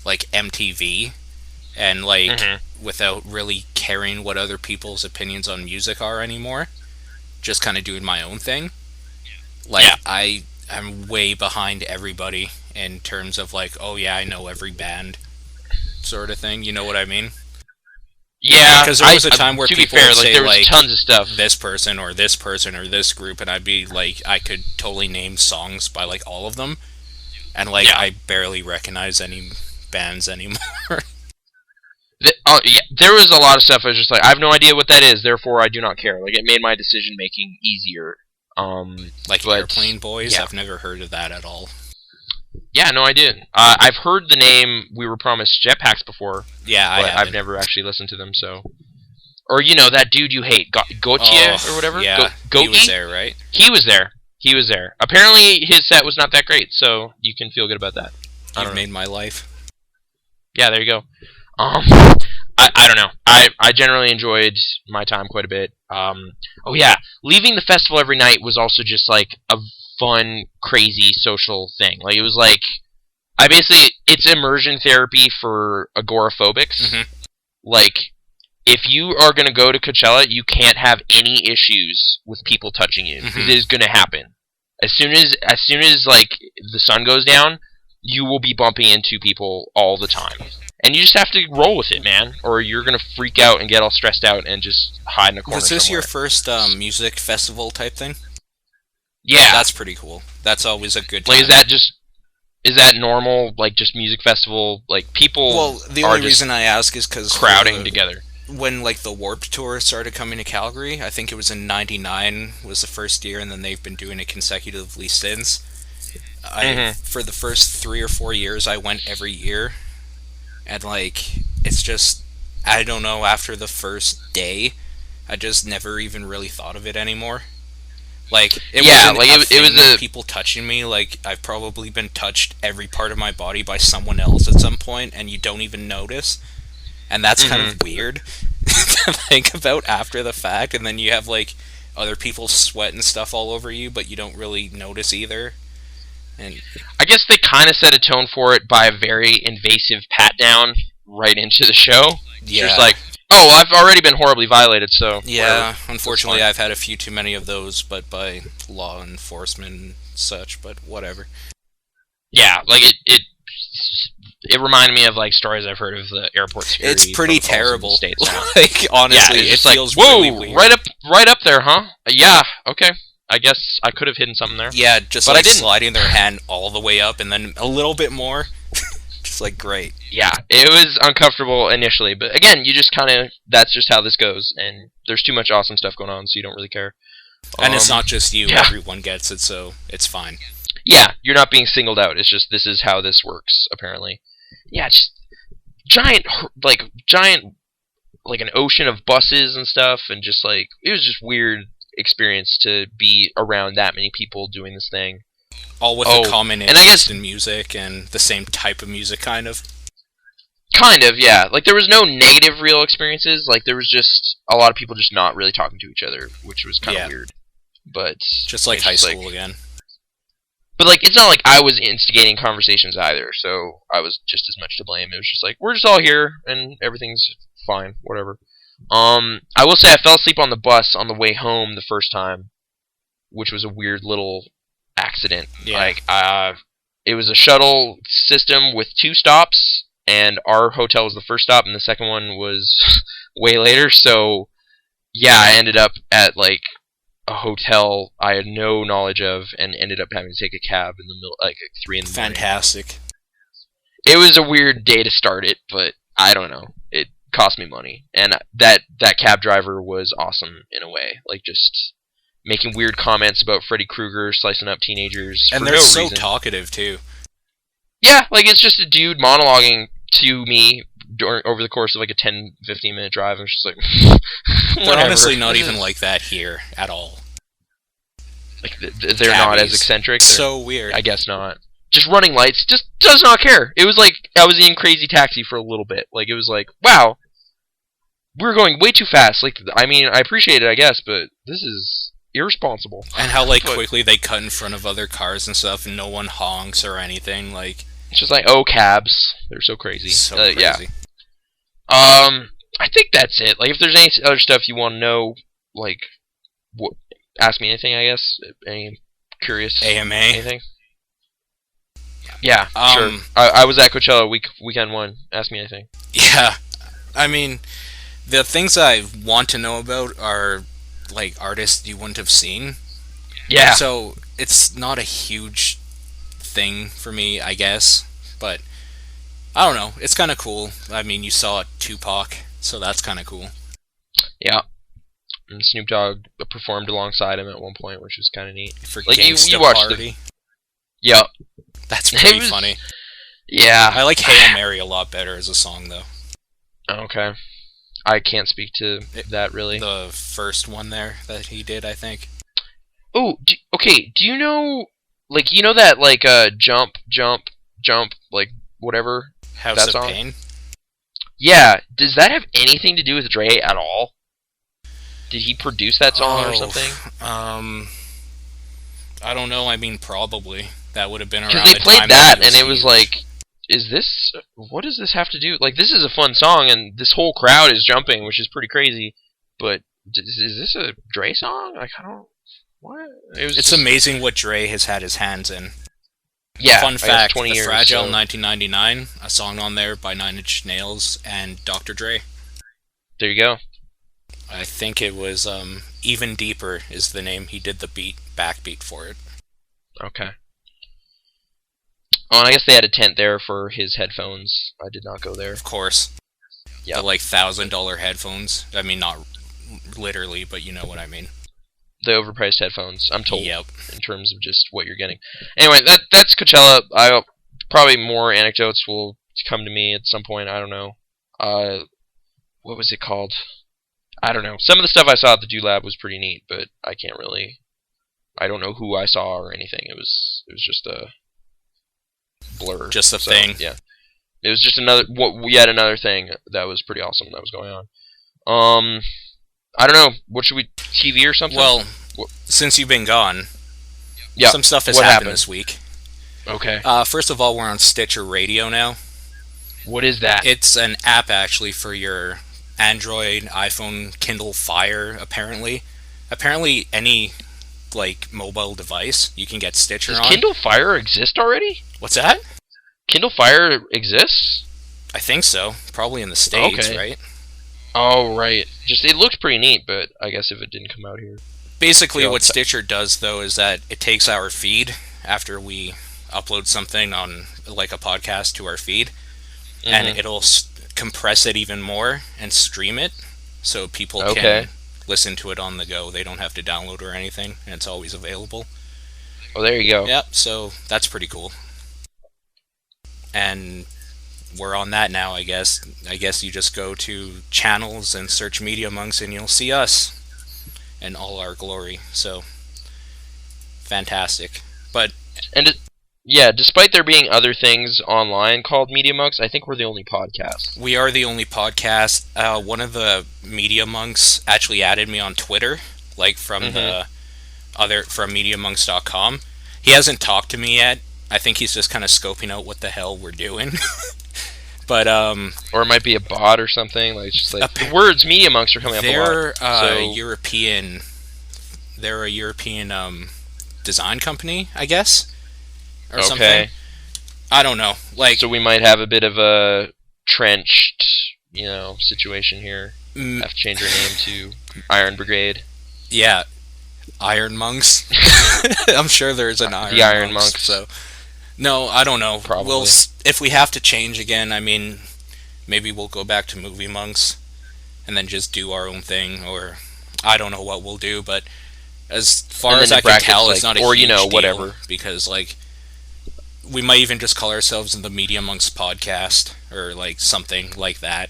like, MTV, and, like, without really caring what other people's opinions on music are anymore, just kind of doing my own thing, like, I'm way behind everybody in terms of, like, oh yeah, I know every band sort of thing, you know what I mean? Yeah, because there was a time where people would say, there was like, tons of stuff. This person or this person or this group, and I'd be like, I could totally name songs by, like, all of them, and, like, I barely recognize any bands anymore. There was a lot of stuff I was just like, I have no idea what that is, therefore I do not care. Like, it made my decision making easier. Like Airplane Boys, I've never heard of that at all. Yeah, no, I did. I've heard the name We Were Promised Jetpacks before. Yeah, but I've never actually listened to them, so... Or, you know, that dude you hate, Gautier or whatever? Yeah, he was there, right? He was there. Apparently, his set was not that great, so you can feel good about that. You've made my life. Yeah, there you go. I don't know. I generally enjoyed my time quite a bit. Oh yeah, leaving the festival every night was also just like a fun, crazy social thing. Like, it was like, it's immersion therapy for agoraphobics. Like, if you are going to go to Coachella, you can't have any issues with people touching you, because it is going to happen. As soon as like the sun goes down, you will be bumping into people all the time. And you just have to roll with it, man, or you're going to freak out and get all stressed out and just hide in a corner Was this somewhere. your first music festival type thing? Yeah. That's pretty cool. That's always a good time. Like, is that normal, like, just music festival, like, people Well, the only reason I ask is because... crowding together. When, like, the Warped Tour started coming to Calgary, I think it was in 99 was the first year, and then they've been doing it consecutively since. For the first 3 or 4 years, I went every year. And, like, it's just, I don't know, after the first day, I just never even really thought of it anymore. Like, it was people touching me. Like, I've probably been touched every part of my body by someone else at some point, and you don't even notice. And that's kind of weird to think about after the fact, and then you have, like, other people sweat and stuff all over you, but you don't really notice either. And I guess they kind of set a tone for it by a very invasive pat-down right into the show. Yeah. Just like, oh, well, I've already been horribly violated, so... Yeah, unfortunately I've had a few too many of those, but by law enforcement and such, but whatever. Yeah, like, it reminded me of, like, stories I've heard of the airport security. It's pretty terrible. States now. Like, honestly, it feels whoa, really weird. right up there, huh? Yeah, okay. I guess I could have hidden something there. Yeah, just but like sliding their hand all the way up and then a little bit more. Just like, great. Yeah, it was uncomfortable initially, but again, you just kind of, that's just how this goes, and there's too much awesome stuff going on, so you don't really care. And it's not just you, everyone gets it, so it's fine. Yeah, you're not being singled out, it's just, this is how this works, apparently. Yeah, it's giant, like an ocean of buses and stuff, and just like, it was just weird experience to be around that many people doing this thing. All with a common interest in music and the same type of music, kind of. Kind of, yeah. Like, there was no negative real experiences. Like, there was just a lot of people just not really talking to each other, which was kind of weird. But just like high school again. But, like, it's not like I was instigating conversations either, so I was just as much to blame. It was just like, we're just all here, and everything's fine, whatever. I will say I fell asleep on the bus on the way home the first time, which was a weird little accident. Yeah. Like, it was a shuttle system with 2 stops, and our hotel was the first stop, and the second one was way later, so, yeah, I ended up at, like, a hotel I had no knowledge of, and ended up having to take a cab in the middle, like, 3 in the morning. Fantastic. It was a weird day to start it, but I don't know. It cost me money, and that cab driver was awesome in a way, like, just making weird comments about Freddy Krueger slicing up teenagers and for they're no so reason. Talkative too. Yeah, like, it's just a dude monologuing to me over the course of like a 10-15 minute drive. I'm just like, they're honestly not even like that here at all. Like, they're not as eccentric. So weird. I guess not. Just running lights, just does not care. It was like I was in Crazy Taxi for a little bit. Like, it was like, wow, we're going way too fast. Like, I mean, I appreciate it, I guess, but this is irresponsible. And how, like, quickly they cut in front of other cars and stuff, and no one honks or anything, like... It's just like, oh, cabs. They're so crazy. So crazy. Yeah. I think that's it. Like, if there's any other stuff you want to know, like, ask me anything, I guess. Any curious... AMA? Anything? Yeah, sure. I was at Coachella weekend 1. Ask me anything. Yeah. I mean, the things I want to know about are, like, artists you wouldn't have seen. Yeah. So, it's not a huge thing for me, I guess. But, I don't know. It's kind of cool. I mean, you saw Tupac, so that's kind of cool. Yeah. And Snoop Dogg performed alongside him at one point, which was kind of neat. For like, Gangsta you watched Party. Yep. That's pretty funny. Yeah. I like Hail Mary a lot better as a song, though. Okay. I can't speak to that, really. The first one there that he did, I think. Oh, okay. Do you know, like, you know that, like, jump, like, whatever? House that of song? Pain? Yeah. Does that have anything to do with Dre at all? Did he produce that song or something? I don't know. I mean, probably. That would have been around the time. Because they played that, and it was like, what does this have to do? Like, this is a fun song, and this whole crowd is jumping, which is pretty crazy, but is this a Dre song? Like, I don't... What? It's amazing what Dre has had his hands in. Yeah, Fun fact, 20 The years, Fragile so. 1999, a song on there by 9 Inch Nails and Dr. Dre. There you go. I think it was Even Deeper is the name. He did the backbeat for it. Okay. Oh, and I guess they had a tent there for his headphones. I did not go there. Of course. Yeah. The, like, $1,000 headphones. I mean, not literally, but you know what I mean. The overpriced headphones, I'm told. Yep. In terms of just what you're getting. Anyway, that's Coachella. Probably more anecdotes will come to me at some point. I don't know. What was it called? I don't know. Some of the stuff I saw at the Do Lab was pretty neat, but I can't really... I don't know who I saw or anything. It was just a blur. Just a thing. Yeah. It was just yet another thing that was pretty awesome that was going on. I don't know. What should we... TV or something? Well, since you've been gone, yeah. Some stuff has happened this week. Okay. First of all, we're on Stitcher Radio now. What is that? It's an app, actually, for your Android, iPhone, Kindle Fire, apparently. Apparently, any, like, mobile device, you can get Stitcher on. Does Kindle Fire exist already? What's that? Kindle Fire exists? I think so. Probably in the States, right? Oh, right. Just, it looks pretty neat, but I guess if it didn't come out here. Basically, what Stitcher does, though, is that it takes our feed after we upload something on, like, a podcast to our feed, and it'll compress it even more and stream it, so people can listen to it on the go. They don't have to download or anything, and it's always available. Oh, there you go. Yep, so that's pretty cool. And we're on that now, I guess. I guess you just go to channels and search Media Monks, and you'll see us in all our glory. So, fantastic. But... Yeah, despite there being other things online called Media Monks, I think we're the only podcast. We are the only podcast. One of the Media Monks actually added me on Twitter, like from from MediaMonks.com. He hasn't talked to me yet. I think he's just kind of scoping out what the hell we're doing. But or it might be a bot or something. Like just like the words Media Monks are coming up a lot. They're a European design company, I guess. Or something. I don't know. Like, so we might have a bit of a trenched, situation here. Have to change our name to Iron Brigade. Yeah, Iron Monks. I'm sure there's an Iron. The Iron Monks. So, no, I don't know. Probably. If we have to change again, I mean, maybe we'll go back to Movie Monks, and then just do our own thing, or I don't know what we'll do. But as far as I can tell, it's not a huge deal, whatever. Because like. We might even just call ourselves the Media Monks Podcast, or like something like that,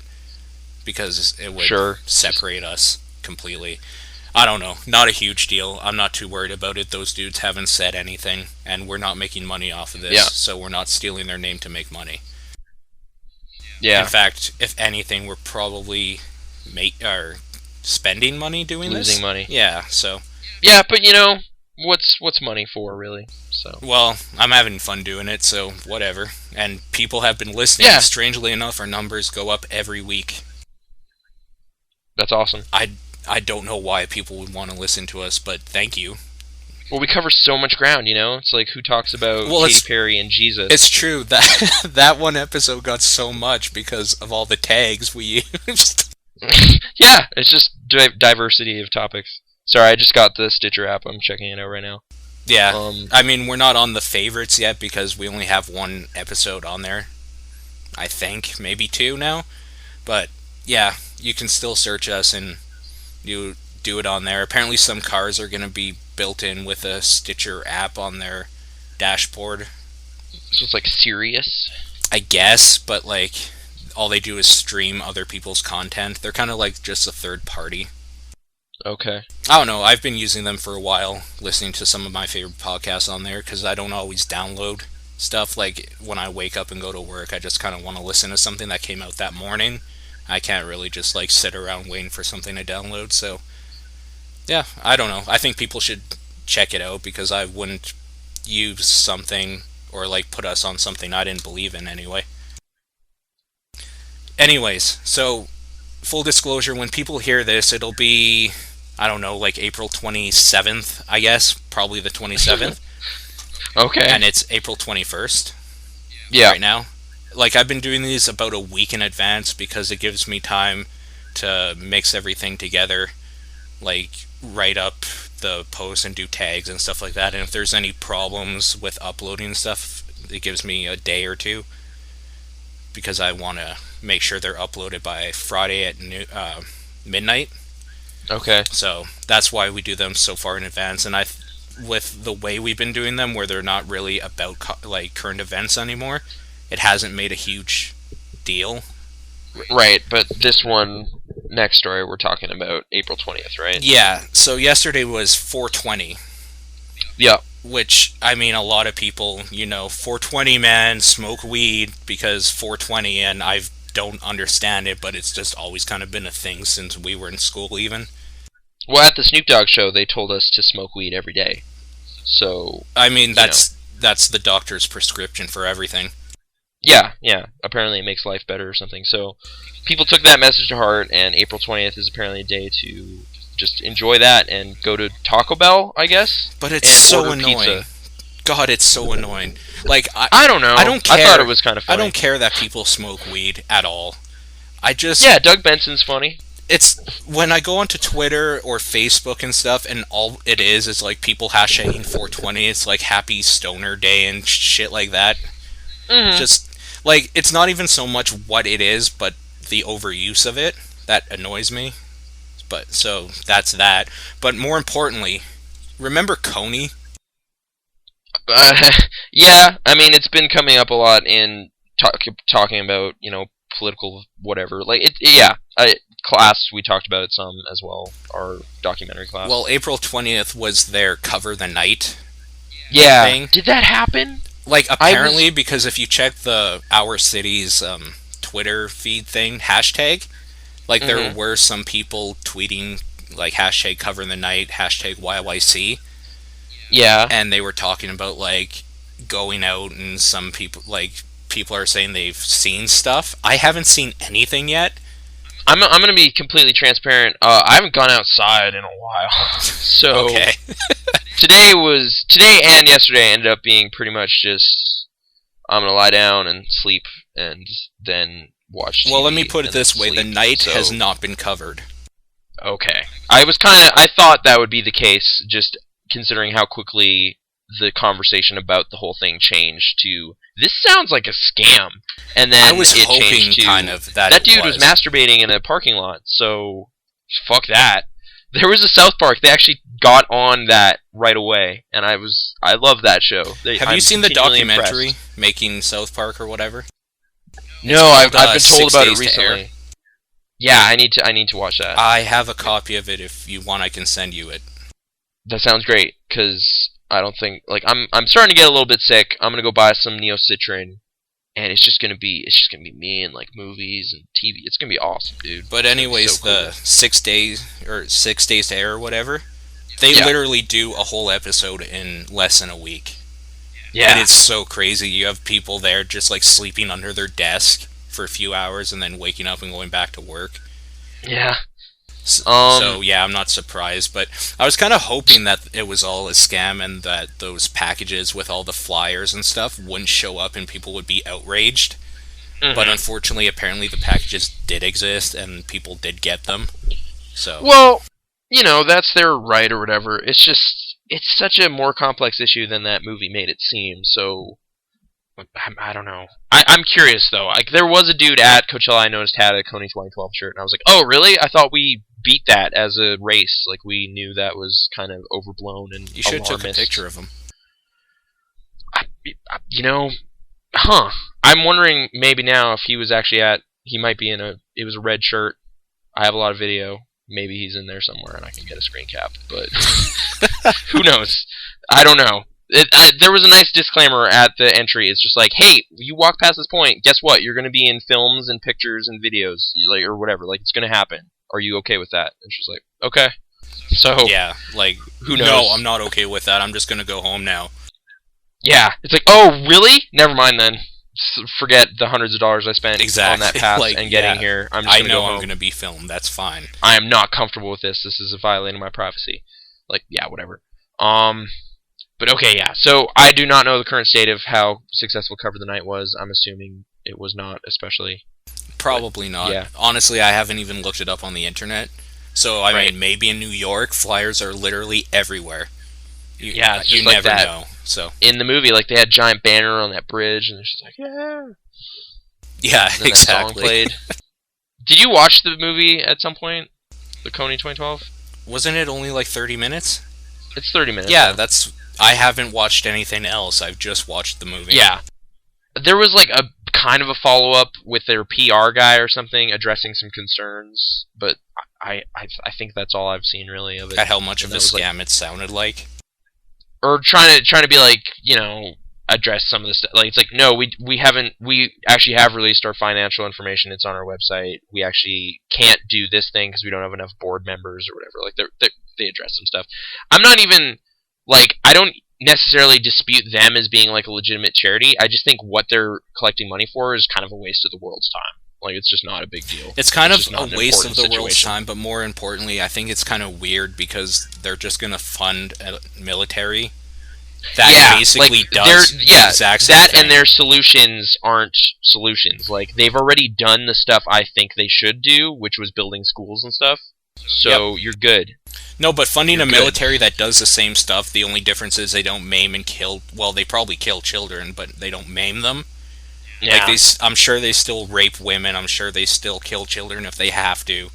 because it would separate us completely. I don't know. Not a huge deal. I'm not too worried about it. Those dudes haven't said anything, and we're not making money off of this, so we're not stealing their name to make money. Yeah. In fact, if anything, we're probably spending money doing this. Losing money. Yeah, so... Yeah, but you know, what's money for, really? So. Well, I'm having fun doing it, so whatever. And people have been listening. Yeah. Strangely enough, our numbers go up every week. That's awesome. I don't know why people would want to listen to us, but thank you. Well, we cover so much ground, you know? It's like, who talks about Katy Perry and Jesus? It's true. That one episode got so much because of all the tags we used. Yeah, it's just diversity of topics. Sorry, I just got the Stitcher app. I'm checking it out right now. Yeah, I mean, we're not on the favorites yet because we only have one episode on there. I think, maybe two now. But, yeah, you can still search us and you do it on there. Apparently some cars are going to be built in with a Stitcher app on their dashboard. So it's like Sirius? I guess, but like all they do is stream other people's content. They're kind of like just a third party. Okay. I don't know. I've been using them for a while, listening to some of my favorite podcasts on there because I don't always download stuff. Like when I wake up and go to work, I just kind of want to listen to something that came out that morning. I can't really just like sit around waiting for something to download. So yeah, I don't know. I think people should check it out because I wouldn't use something or like put us on something I didn't believe in anyway. Anyways, so full disclosure, when people hear this, it'll be, I don't know, like April 27th, I guess, probably the 27th. Okay. And it's April 21st. Yeah. Right now. Like I've been doing these about a week in advance because it gives me time to mix everything together, like write up the post and do tags and stuff like that. And if there's any problems with uploading stuff, it gives me a day or two because I want to make sure they're uploaded by Friday at midnight. Okay. So that's why we do them so far in advance. And with the way we've been doing them, where they're not really about like current events anymore, it hasn't made a huge deal. Right, but this one, next story, we're talking about April 20th, right? Yeah, so yesterday was 420. Yeah. Which, I mean, a lot of people, 420, man, smoke weed because 420, and I don't understand it, but it's just always kind of been a thing since we were in school even. Well, at the Snoop Dogg show, they told us to smoke weed every day. So, I mean, that's the doctor's prescription for everything. Yeah. Apparently it makes life better or something. So, people took that message to heart, and April 20th is apparently a day to just enjoy that and go to Taco Bell, I guess. But it's so annoying. Pizza. God, it's so annoying. Like I don't know. I don't care. I thought it was kind of funny. I don't care that people smoke weed at all. Yeah, Doug Benson's funny. It's when I go onto Twitter or Facebook and stuff, and all it is like people hashtagging 420. It's like Happy Stoner Day and shit like that. Mm-hmm. Just like it's not even so much what it is, but the overuse of it that annoys me. But so that's that. But more importantly, remember Coney? Yeah, I mean it's been coming up a lot in talking about political whatever. Like class we talked about it some as well. Our documentary class. Well, April 20th was their Cover the Night. Yeah. Thing. Did that happen? Like apparently, because if you check the Our City's Twitter feed thing hashtag. Like, there were some people tweeting, like, hashtag Cover the Night, hashtag YYC. Yeah. And they were talking about, like, going out, and some people, like, people are saying they've seen stuff. I haven't seen anything yet. I'm going to be completely transparent. I haven't gone outside in a while. So, okay. Today and yesterday ended up being pretty much just, I'm going to lie down and sleep, and then watch TV. Well, let me put it this way: the night has not been covered. Okay, I thought that would be the case, just considering how quickly the conversation about the whole thing changed to this sounds like a scam, and then I was hoping to, kind of that dude was masturbating in a parking lot. So fuck that. There was a South Park. They actually got on that right away, and I love that show. Have you seen the documentary Making South Park or whatever? No, I've been told about it recently. Yeah, I need to watch that. I have a copy of it. If you want, I can send you it. That sounds great, because I don't think I'm starting to get a little bit sick. I'm gonna go buy some Neocitrin, and it's just gonna be me and like movies and TV. It's gonna be awesome, dude. But anyways, so cool. the 6 days to air or whatever, They literally do a whole episode in less than a week. Yeah. And it's so crazy. You have people there just like sleeping under their desk for a few hours and then waking up and going back to work. Yeah. So yeah, I'm not surprised, but I was kind of hoping that it was all a scam and that those packages with all the flyers and stuff wouldn't show up and people would be outraged. Mm-hmm. But unfortunately, apparently the packages did exist and people did get them. So well, you know, that's their right or whatever. It's just, it's such a more complex issue than that movie made it seem. So I don't know. I'm curious though. Like, there was a dude at Coachella I noticed had a Coney 2012 shirt, and I was like, oh really? I thought we beat that as a race. Like, we knew that was kind of overblown and you should have alarmist. took a picture of him. You know, I'm wondering maybe now if he was actually he might be it was a red shirt. I have a lot of video. Maybe he's in there somewhere and I can get a screen cap, but who knows? I don't know. There was a nice disclaimer at the entry. It's just like, hey, you walk past this point, guess what? You're going to be in films and pictures and videos, like, or whatever. Like, it's going to happen. Are you okay with that? And she's like, okay. So yeah, like, who knows? No, I'm not okay with that. I'm just going to go home now. Yeah, it's like, oh, really? Never mind then. Forget the hundreds of dollars I spent on that pass like, and getting here. I'm just I know I'm going to be filmed. That's fine. I am not comfortable with this. This is violating my privacy. Like, yeah, whatever. But okay, yeah. So I do not know the current state of how successful Cover the Night was. I'm assuming it was not, especially. Probably not. Yeah. Honestly, I haven't even looked it up on the internet. So I mean, maybe in New York, flyers are literally everywhere. You just never like that. know. So in the movie, like, they had a giant banner on that bridge, and they're just like, yeah, and then exactly. That song played. Did you watch the movie at some point? The Coney 2012? Wasn't it only like 30 minutes? It's 30 minutes. Yeah, I haven't watched anything else. I've just watched the movie. Yeah. There was like a kind of a follow-up with their PR guy or something addressing some concerns, but I think that's all I've seen really of it. At how much of a scam it sounded like? Or trying to be like, you know, address some of the stuff. Like, it's like, no, we actually have released our financial information. It's on our website. We actually can't do this thing because we don't have enough board members or whatever. Like, they address some stuff. I'm not even, like, I don't necessarily dispute them as being like a legitimate charity. I just think what they're collecting money for is kind of a waste of the world's time. Like, it's just not a big deal. It's kind of a waste of the world's time, but more importantly, I think it's kind of weird because they're just going to fund a military that basically does the exact same thing. And their solutions aren't solutions. Like, they've already done the stuff I think they should do, which was building schools and stuff. So you're good. No, but funding a military that does the same stuff, the only difference is they don't maim and kill. Well, they probably kill children, but they don't maim them. Yeah. Like, I'm sure they still rape women. I'm sure they still kill children if they have to.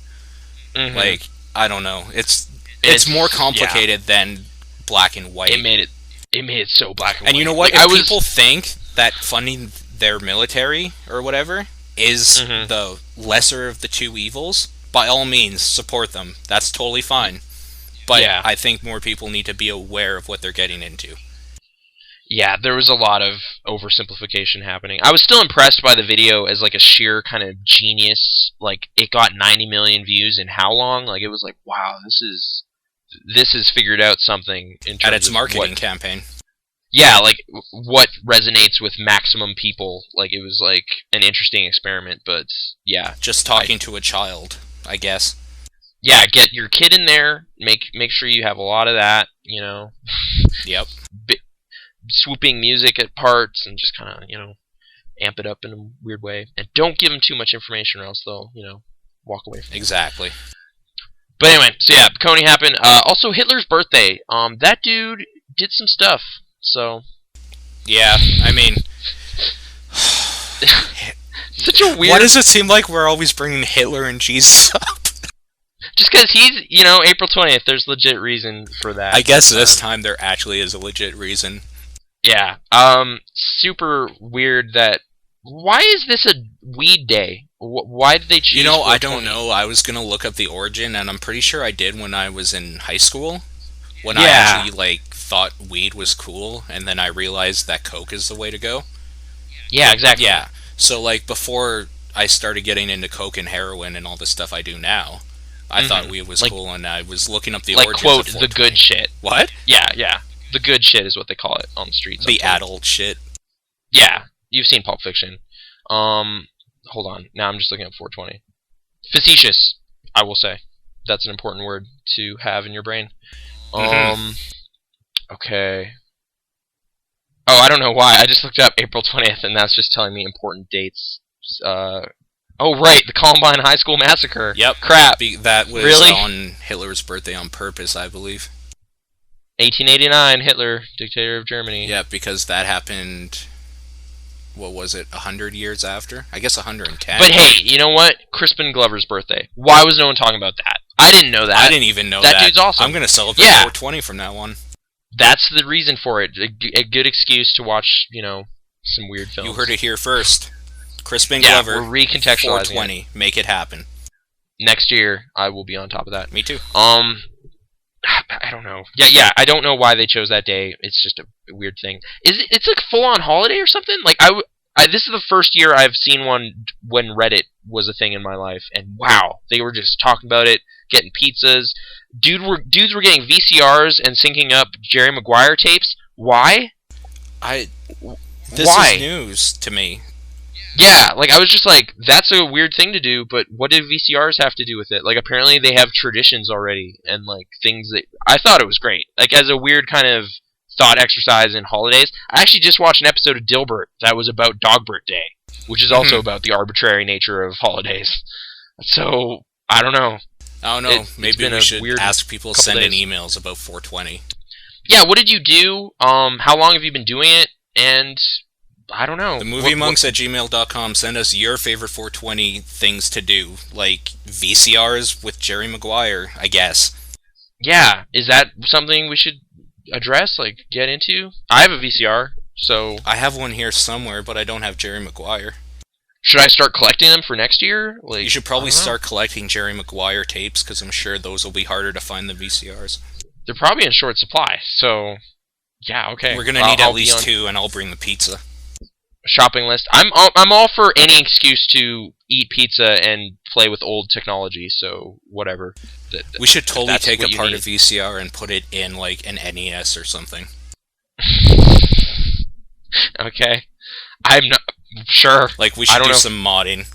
Mm-hmm. Like, I don't know. It's more complicated than black and white. It made it so black and white. And you know what? If people think that funding their military or whatever is the lesser of the two evils, by all means, support them. That's totally fine. But I think more people need to be aware of what they're getting into. Yeah, there was a lot of oversimplification happening. I was still impressed by the video as like a sheer kind of genius. Like, it got 90 million views in how long? Like, it was like, wow, this has figured out something in terms at its of marketing campaign. Yeah, like what resonates with maximum people. Like, it was like an interesting experiment, but yeah, just talking to a child, I guess. Yeah, get your kid in there. Make sure you have a lot of that. You know. Yep. Swooping music at parts and just kind of, you know, amp it up in a weird way. And don't give them too much information or else they'll, you know, walk away from it. Exactly. But anyway, so yeah, Coney happened. Also, Hitler's birthday. That dude did some stuff, so... Yeah, I mean... Such a weird... Why does it seem like we're always bringing Hitler and Jesus up? Just because he's, you know, April 20th, there's legit reason for that. I guess this time there actually is a legit reason. Yeah. Super weird that... Why is this a weed day? Why did they choose... You know, I don't know. I was going to look up the origin, and I'm pretty sure I did when I was in high school. When I actually, like, thought weed was cool, and then I realized that coke is the way to go. Yeah, exactly. Yeah. So, like, before I started getting into coke and heroin and all the stuff I do now, I thought weed was cool, and I was looking up the like, origins quote, of the 420. good shit. What? Yeah. The good shit is what they call it on the streets. The adult shit. Yeah, you've seen Pulp Fiction. Hold on. Now I'm just looking up 420. Facetious, I will say. That's an important word to have in your brain. Okay. Oh, I don't know why. I just looked up April 20th, and that's just telling me important dates. Oh, right, the Columbine High School Massacre. Yep. Crap. That was Really? on Hitler's birthday on purpose, I believe. 1889, Hitler, dictator of Germany. Yeah, because that happened, what was it, 100 years after? I guess 110. But hey, you know what? Crispin Glover's birthday. Why was no one talking about that? I didn't know that. I didn't even know that. That dude's awesome. I'm going to celebrate 420 from now on. That's the reason for it. A good excuse to watch, some weird films. You heard it here first. Crispin Glover, we're recontextualizing 420. it. Make it happen. Next year, I will be on top of that. Me too. I don't know. Yeah, I don't know why they chose that day. It's just a weird thing. It's like full-on holiday or something? Like, this is the first year I've seen one when Reddit was a thing in my life, and wow, they were just talking about it, getting pizzas. Dudes were getting VCRs and syncing up Jerry Maguire tapes. Why? This is news to me. Yeah, like, I was just like, that's a weird thing to do, but what do VCRs have to do with it? Like, apparently they have traditions already, and, like, things that... I thought it was great. Like, as a weird kind of thought exercise in holidays, I actually just watched an episode of Dilbert that was about Dogbert Day, which is also about the arbitrary nature of holidays. So, I don't know. I don't know. Maybe we should ask people to send in emails about 420. Yeah, what did you do? How long have you been doing it? And... I don't know. The moviemonks at gmail.com. Send us your favorite 420 things to do. Like VCRs with Jerry Maguire, I guess. Yeah. Is that something we should address? Like, get into? I have a VCR, so... I have one here somewhere, but I don't have Jerry Maguire. Should I start collecting them for next year? Like, you should probably start collecting Jerry Maguire tapes, because I'm sure those will be harder to find than VCRs. They're probably in short supply, so... Yeah, okay. We're going to need at least 2, and I'll bring the pizza. Shopping list. I'm all for any excuse to eat pizza and play with old technology. So whatever. We should totally take apart a VCR and put it in like an NES or something. Okay, I'm not sure. Like we should do some modding.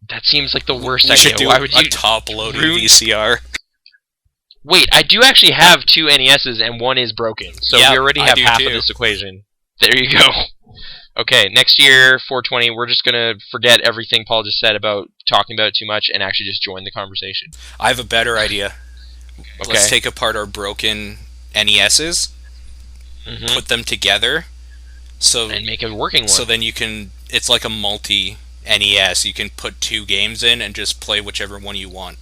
That seems like the worst idea. We should do Why would you top-loaded VCR. Wait, I do actually have 2 NESs and one is broken. So we already have half of this equation. There you go. Okay, next year, 420, we're just going to forget everything Paul just said about talking about it too much and actually just join the conversation. I have a better idea. Okay. Let's take apart our broken NESs, put them together, and make a working one. So then you can, it's like a multi-NES. You can put 2 games in and just play whichever one you want.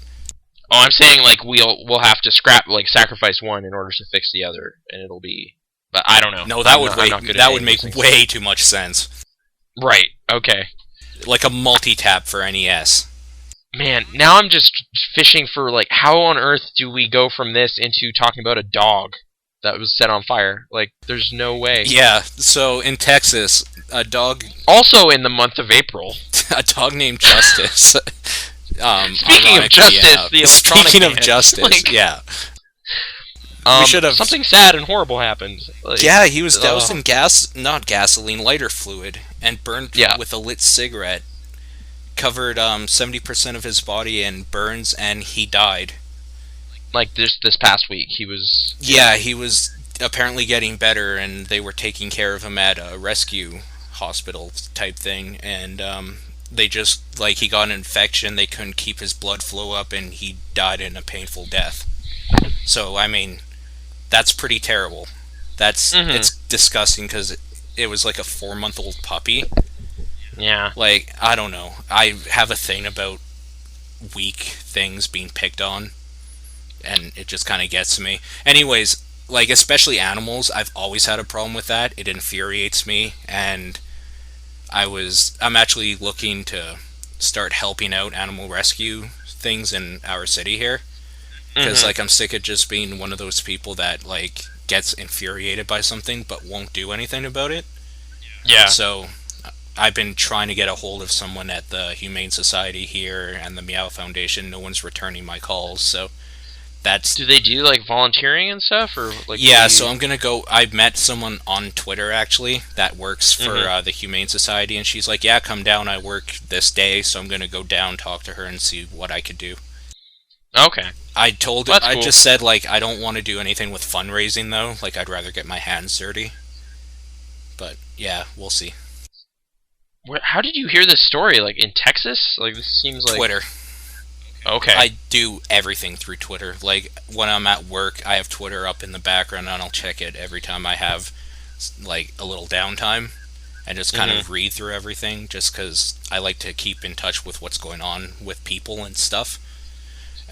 Oh, I'm saying like we'll have to sacrifice one in order to fix the other, and it'll be... But I don't know. No, that would make way too much sense. Right. Okay. Like a multi-tap for NES. Man, now I'm just fishing for like how on earth do we go from this into talking about a dog that was set on fire? Like, there's no way. Yeah. So in Texas, a dog. Also in the month of April, a dog named Justice. Speaking of Justice, the electronic Speaking of man. Justice, yeah. We should have something sad and horrible happened. Like, yeah, he was doused in lighter fluid, and burned with a lit cigarette. Covered 70% of his body in burns, and he died. Like this past week, he was. Yeah, he was apparently getting better, and they were taking care of him at a rescue hospital type thing, and they just he got an infection. They couldn't keep his blood flow up, and he died in a painful death. So I mean. That's pretty terrible. It's disgusting because it was like a 4-month-old puppy. Yeah. Like, I don't know. I have a thing about weak things being picked on, and it just kind of gets to me. Anyways, like, especially animals, I've always had a problem with that. It infuriates me, and I'm actually looking to start helping out animal rescue things in our city here. Because, I'm sick of just being one of those people that, gets infuriated by something but won't do anything about it. Yeah. So, I've been trying to get a hold of someone at the Humane Society here and the Meow Foundation. No one's returning my calls, so that's... Do they do, like, volunteering and stuff, or, like... Yeah, so I'm gonna go... I met someone on Twitter, actually, that works for the Humane Society, and she's like, yeah, come down, I work this day, so I'm gonna go down, talk to her, and see what I could do. Okay. I told her... Well, I just said, like, I don't want to do anything with fundraising, though. Like, I'd rather get my hands dirty. But, yeah, we'll see. How did you hear this story? Like, in Texas? Like, this seems like... Twitter. Okay. I do everything through Twitter. Like, when I'm at work, I have Twitter up in the background, and I'll check it every time I have, like, a little downtime, and just kind of read through everything, just because I like to keep in touch with what's going on with people and stuff.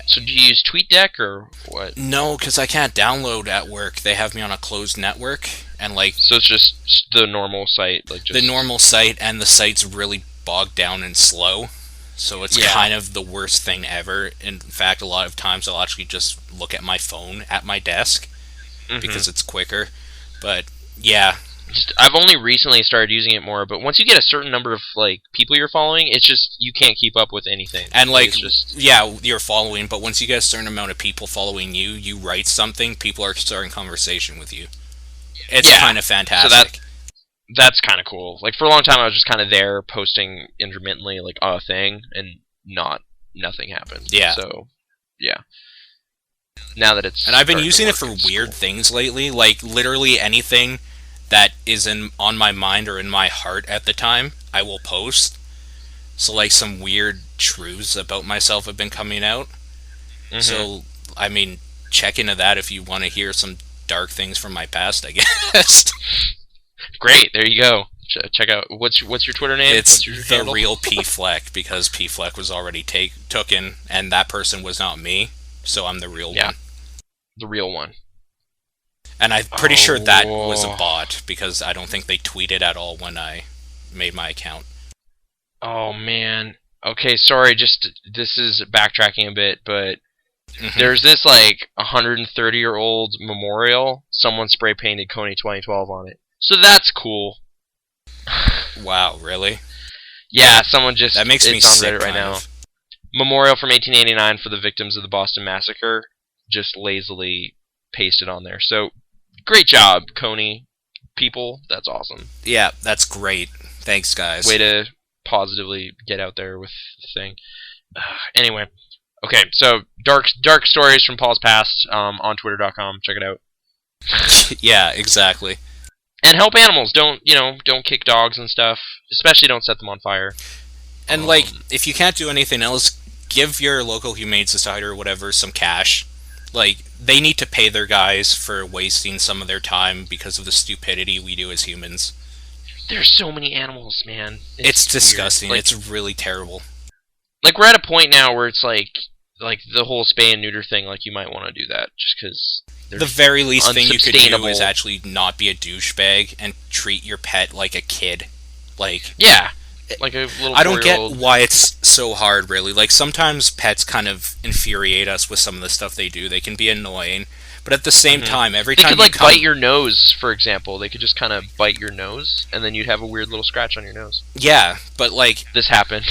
So do you use TweetDeck, or what? No, because I can't download at work. They have me on a closed network, and, like... So it's just the normal site? Like, just... The normal site, and the site's really bogged down and slow. So it's kind of the worst thing ever. In fact, a lot of times I'll actually just look at my phone at my desk because it's quicker. But yeah, I've only recently started using it more. But once you get a certain number of like people you're following, it's just you can't keep up with anything. And like, it's just... you're following. But once you get a certain amount of people following you, you write something, people are starting conversation with you. It's kind of fantastic. So that's kind of cool. Like, for a long time, I was just kind of there, posting intermittently, like, a thing, and nothing happened. Yeah. So, yeah. Now that it's... And I've been using it for weird things lately, like, literally anything that is on my mind or in my heart at the time, I will post. So, like, some weird truths about myself have been coming out. So, I mean, check into that if you want to hear some dark things from my past, I guess. Great, there you go. Check out what's your Twitter name? It's your the real P-Fleck, because P-Fleck was already taken, and that person was not me, so I'm the real one. The real one. And I'm pretty sure that was a bot, because I don't think they tweeted at all when I made my account. Oh man. Okay, sorry. This is backtracking a bit, but there's this like 130-year-old memorial. Someone spray painted Coney 2012 on it. So that's cool. Wow, really? Yeah, someone just... That makes me sick on Reddit right now. Memorial from 1889 for the victims of the Boston Massacre. Just lazily pasted on there. So, great job, Coney people. That's awesome. Yeah, that's great. Thanks, guys. Way to positively get out there with the thing. Anyway. Okay, so dark stories from Paul's past on Twitter.com. Check it out. Yeah, exactly. And help animals. Don't kick dogs and stuff. Especially don't set them on fire. And, like, if you can't do anything else, give your local Humane Society or whatever some cash. Like, they need to pay their guys for wasting some of their time because of the stupidity we do as humans. There's so many animals, man. It's disgusting. Like, it's really terrible. Like, we're at a point now where it's like the whole spay and neuter thing, like, you might want to do that just because... The very least thing you could do is actually not be a douchebag and treat your pet like a kid. Like... Yeah. Like a little 4-year-old. I don't get why it's so hard, really. Like, sometimes pets kind of infuriate us with some of the stuff they do. They can be annoying. But at the same time, every time they could, bite your nose, for example. They could just kind of bite your nose, and then you'd have a weird little scratch on your nose. Yeah, but, like... This happened.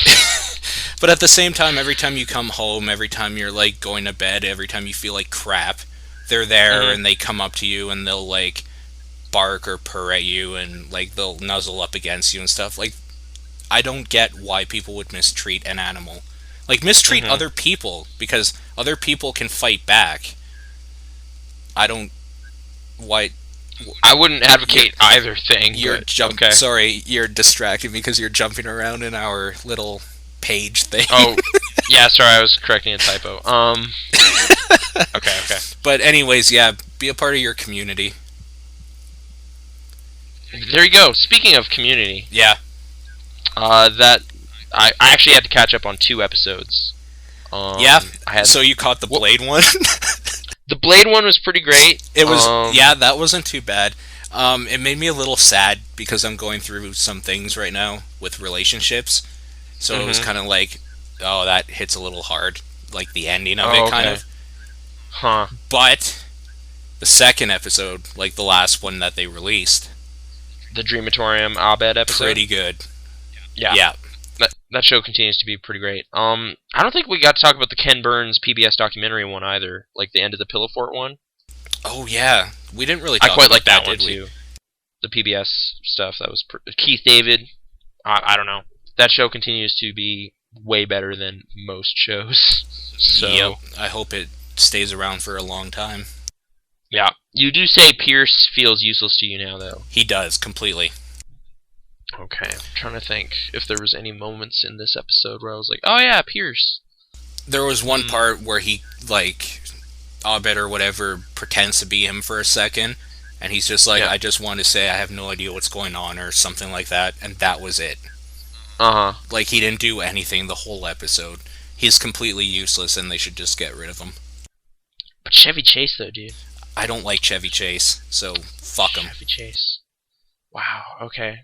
But at the same time, every time you come home, every time you're, like, going to bed, every time you feel like crap, they're there, and they come up to you, and they'll, like, bark or purr at you, and, like, they'll nuzzle up against you and stuff. Like, I don't get why people would mistreat an animal. Like, mistreat other people, because other people can fight back. I don't... Why... I wouldn't advocate either thing. Okay. Sorry, you're distracting me because you're jumping around in our little page thing. Oh, yeah, sorry, I was correcting a typo. Okay. But anyways, yeah, be a part of your community. There you go. Speaking of community. Yeah. I actually had to catch up on 2 episodes. So you caught the Blade one? The Blade one was pretty great. It was, that wasn't too bad. It made me a little sad because I'm going through some things right now with relationships. So it was kind of like, oh, that hits a little hard. Like the ending of it, kind of. Huh. But the second episode, like the last one that they released, the Dreamatorium Abed episode, pretty good. Yeah. That show continues to be pretty great. I don't think we got to talk about the Ken Burns PBS documentary one either, like the End of the Pillow Fort one. Oh yeah, we didn't really talk I quite about like that one did we? too. The PBS stuff, that was Keith David. I don't know. That show continues to be way better than most shows. So Yep. I hope it stays around for a long time. yeah, you do say Pierce feels useless to you now, though. He does, completely. Okay, I'm trying to think if there was any moments in this episode where I was like, oh yeah, Pierce. There was one part where he, like, Abed or whatever pretends to be him for a second, and he's just like, Yeah. I just want to say I have no idea what's going on, or something like that, and that was it. Uh-huh. Like, he didn't do anything the whole episode. He's completely useless, and they should just get rid of him. But Chevy Chase, though, dude. I don't like Chevy Chase, so fuck him. Chevy Chase. Wow, okay.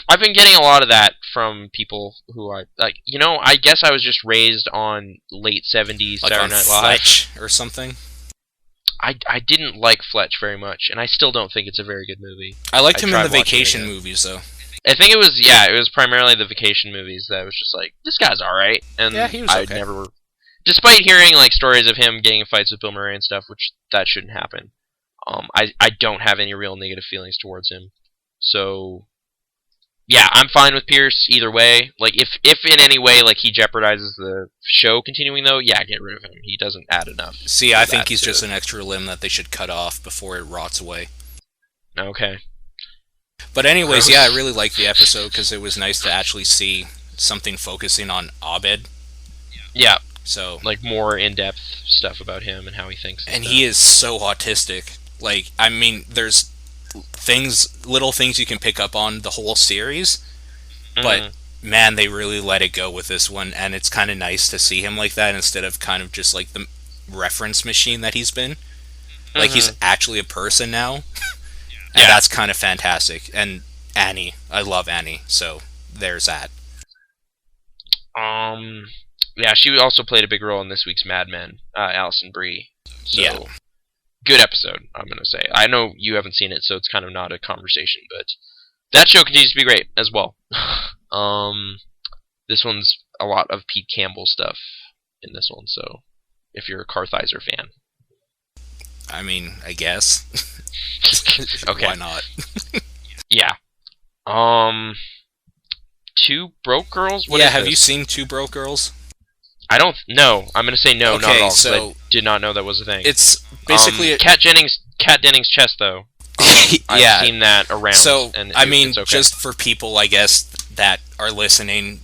I've been getting a lot of that from people who I like. You know, I guess I was just raised on late 70s Like Saturday on Night Live. Fletch or something. I didn't like Fletch very much, and I still don't think it's a very good movie. I liked him in tried the watching vacation it again. movies, though. I think it was primarily the vacation movies that was just like, this guy's alright. And Yeah, he was I okay. never, despite hearing like stories of him getting in fights with Bill Murray and stuff, which that shouldn't happen. I don't have any real negative feelings towards him. So yeah, I'm fine with Pierce either way. Like if in any way like he jeopardizes the show continuing though, yeah, get rid of him. He doesn't add enough. See, I think that he's to just it. an extra limb that they should cut off before it rots away. Okay. But anyways, Gross. yeah, I really liked the episode because it was nice to actually see something focusing on Abed. Yeah, So, like more in-depth stuff about him and how he thinks. and stuff. he is so autistic. Like, I mean, there's little things you can pick up on the whole series, but man, they really let it go with this one, and it's kind of nice to see him like that instead of kind of just like the reference machine that he's been. Like, he's actually a person now, and Yeah. that's kind of fantastic. And Annie, I love Annie, so there's that. Yeah, she also played a big role in this week's Mad Men, Alison Brie. So, Yeah. good episode, I'm gonna say. I know you haven't seen it, so it's kind of not a conversation, but that show continues to be great as well. This one's a lot of Pete Campbell stuff in this one, so if you're a Kartheiser fan. I mean, I guess. Okay. Why not? Yeah. Two Broke Girls? What yeah, is have this? you seen Two Broke Girls? I don't know. I'm gonna say no, not Okay, at all. 'Cause so I did not know that was a thing. It's basically Kat Dennings' chest, though. yeah. I've seen that around. So, and I mean, it's okay. just for people, I guess, that are listening,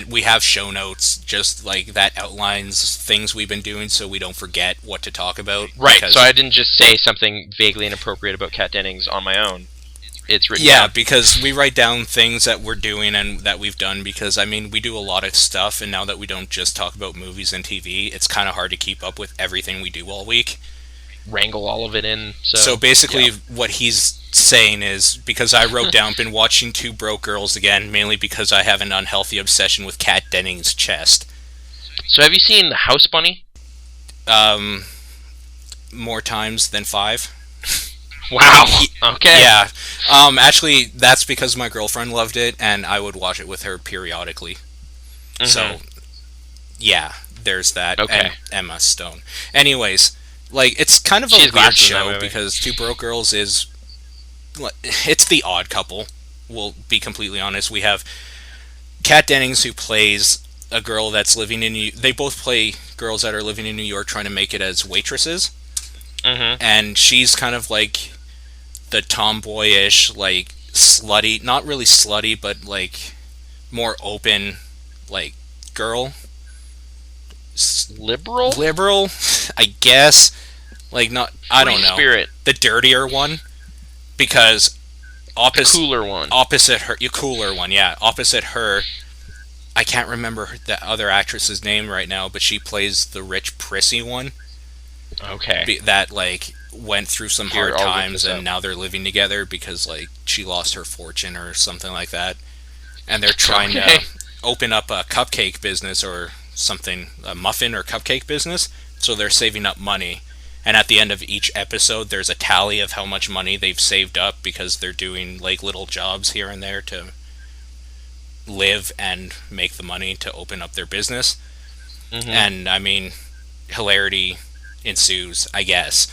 we have show notes, just like that outlines things we've been doing so we don't forget what to talk about. Right, because- so I didn't just say something vaguely inappropriate about Kat Dennings on my own. It's written Yeah, down. because we write down things that we're doing and that we've done, because, I mean, we do a lot of stuff, and now that we don't just talk about movies and TV, it's kind of hard to keep up with everything we do all week. Wrangle all of it in. So basically, yeah. what he's saying is, because I wrote down, been watching Two Broke Girls again, mainly because I have an unhealthy obsession with Kat Dennings' chest. So have you seen The House Bunny? More times than 5. Wow. Okay. Yeah. Actually, that's because my girlfriend loved it, and I would watch it with her periodically. So, yeah, there's that. Okay. And Emma Stone. Anyways, like, it's kind of She a has weird glasses in that show, movie. because Two Broke Girls is... It's the odd couple, we'll be completely honest. We have Kat Dennings, who plays a girl that's living in... They both play girls that are living in New York trying to make it as waitresses. And she's kind of like the tomboyish, like, slutty, not really slutty, but like more open, like, girl. Liberal, I guess. Like, not, I don't know. Spirit. The dirtier one, because Cooler one. opposite her, cooler one, yeah. Opposite her, I can't remember the other actress's name right now, but she plays the rich, prissy one. Okay. That, like, went through some Here, hard I'll look times, this and up. now they're living together because, like, she lost her fortune or something like that, and they're trying Okay. to open up a cupcake business or something, a muffin or cupcake business, so they're saving up money, and at the end of each episode there's a tally of how much money they've saved up because they're doing, like, little jobs here and there to live and make the money to open up their business. Mm-hmm. And I mean, hilarity ensues, I guess.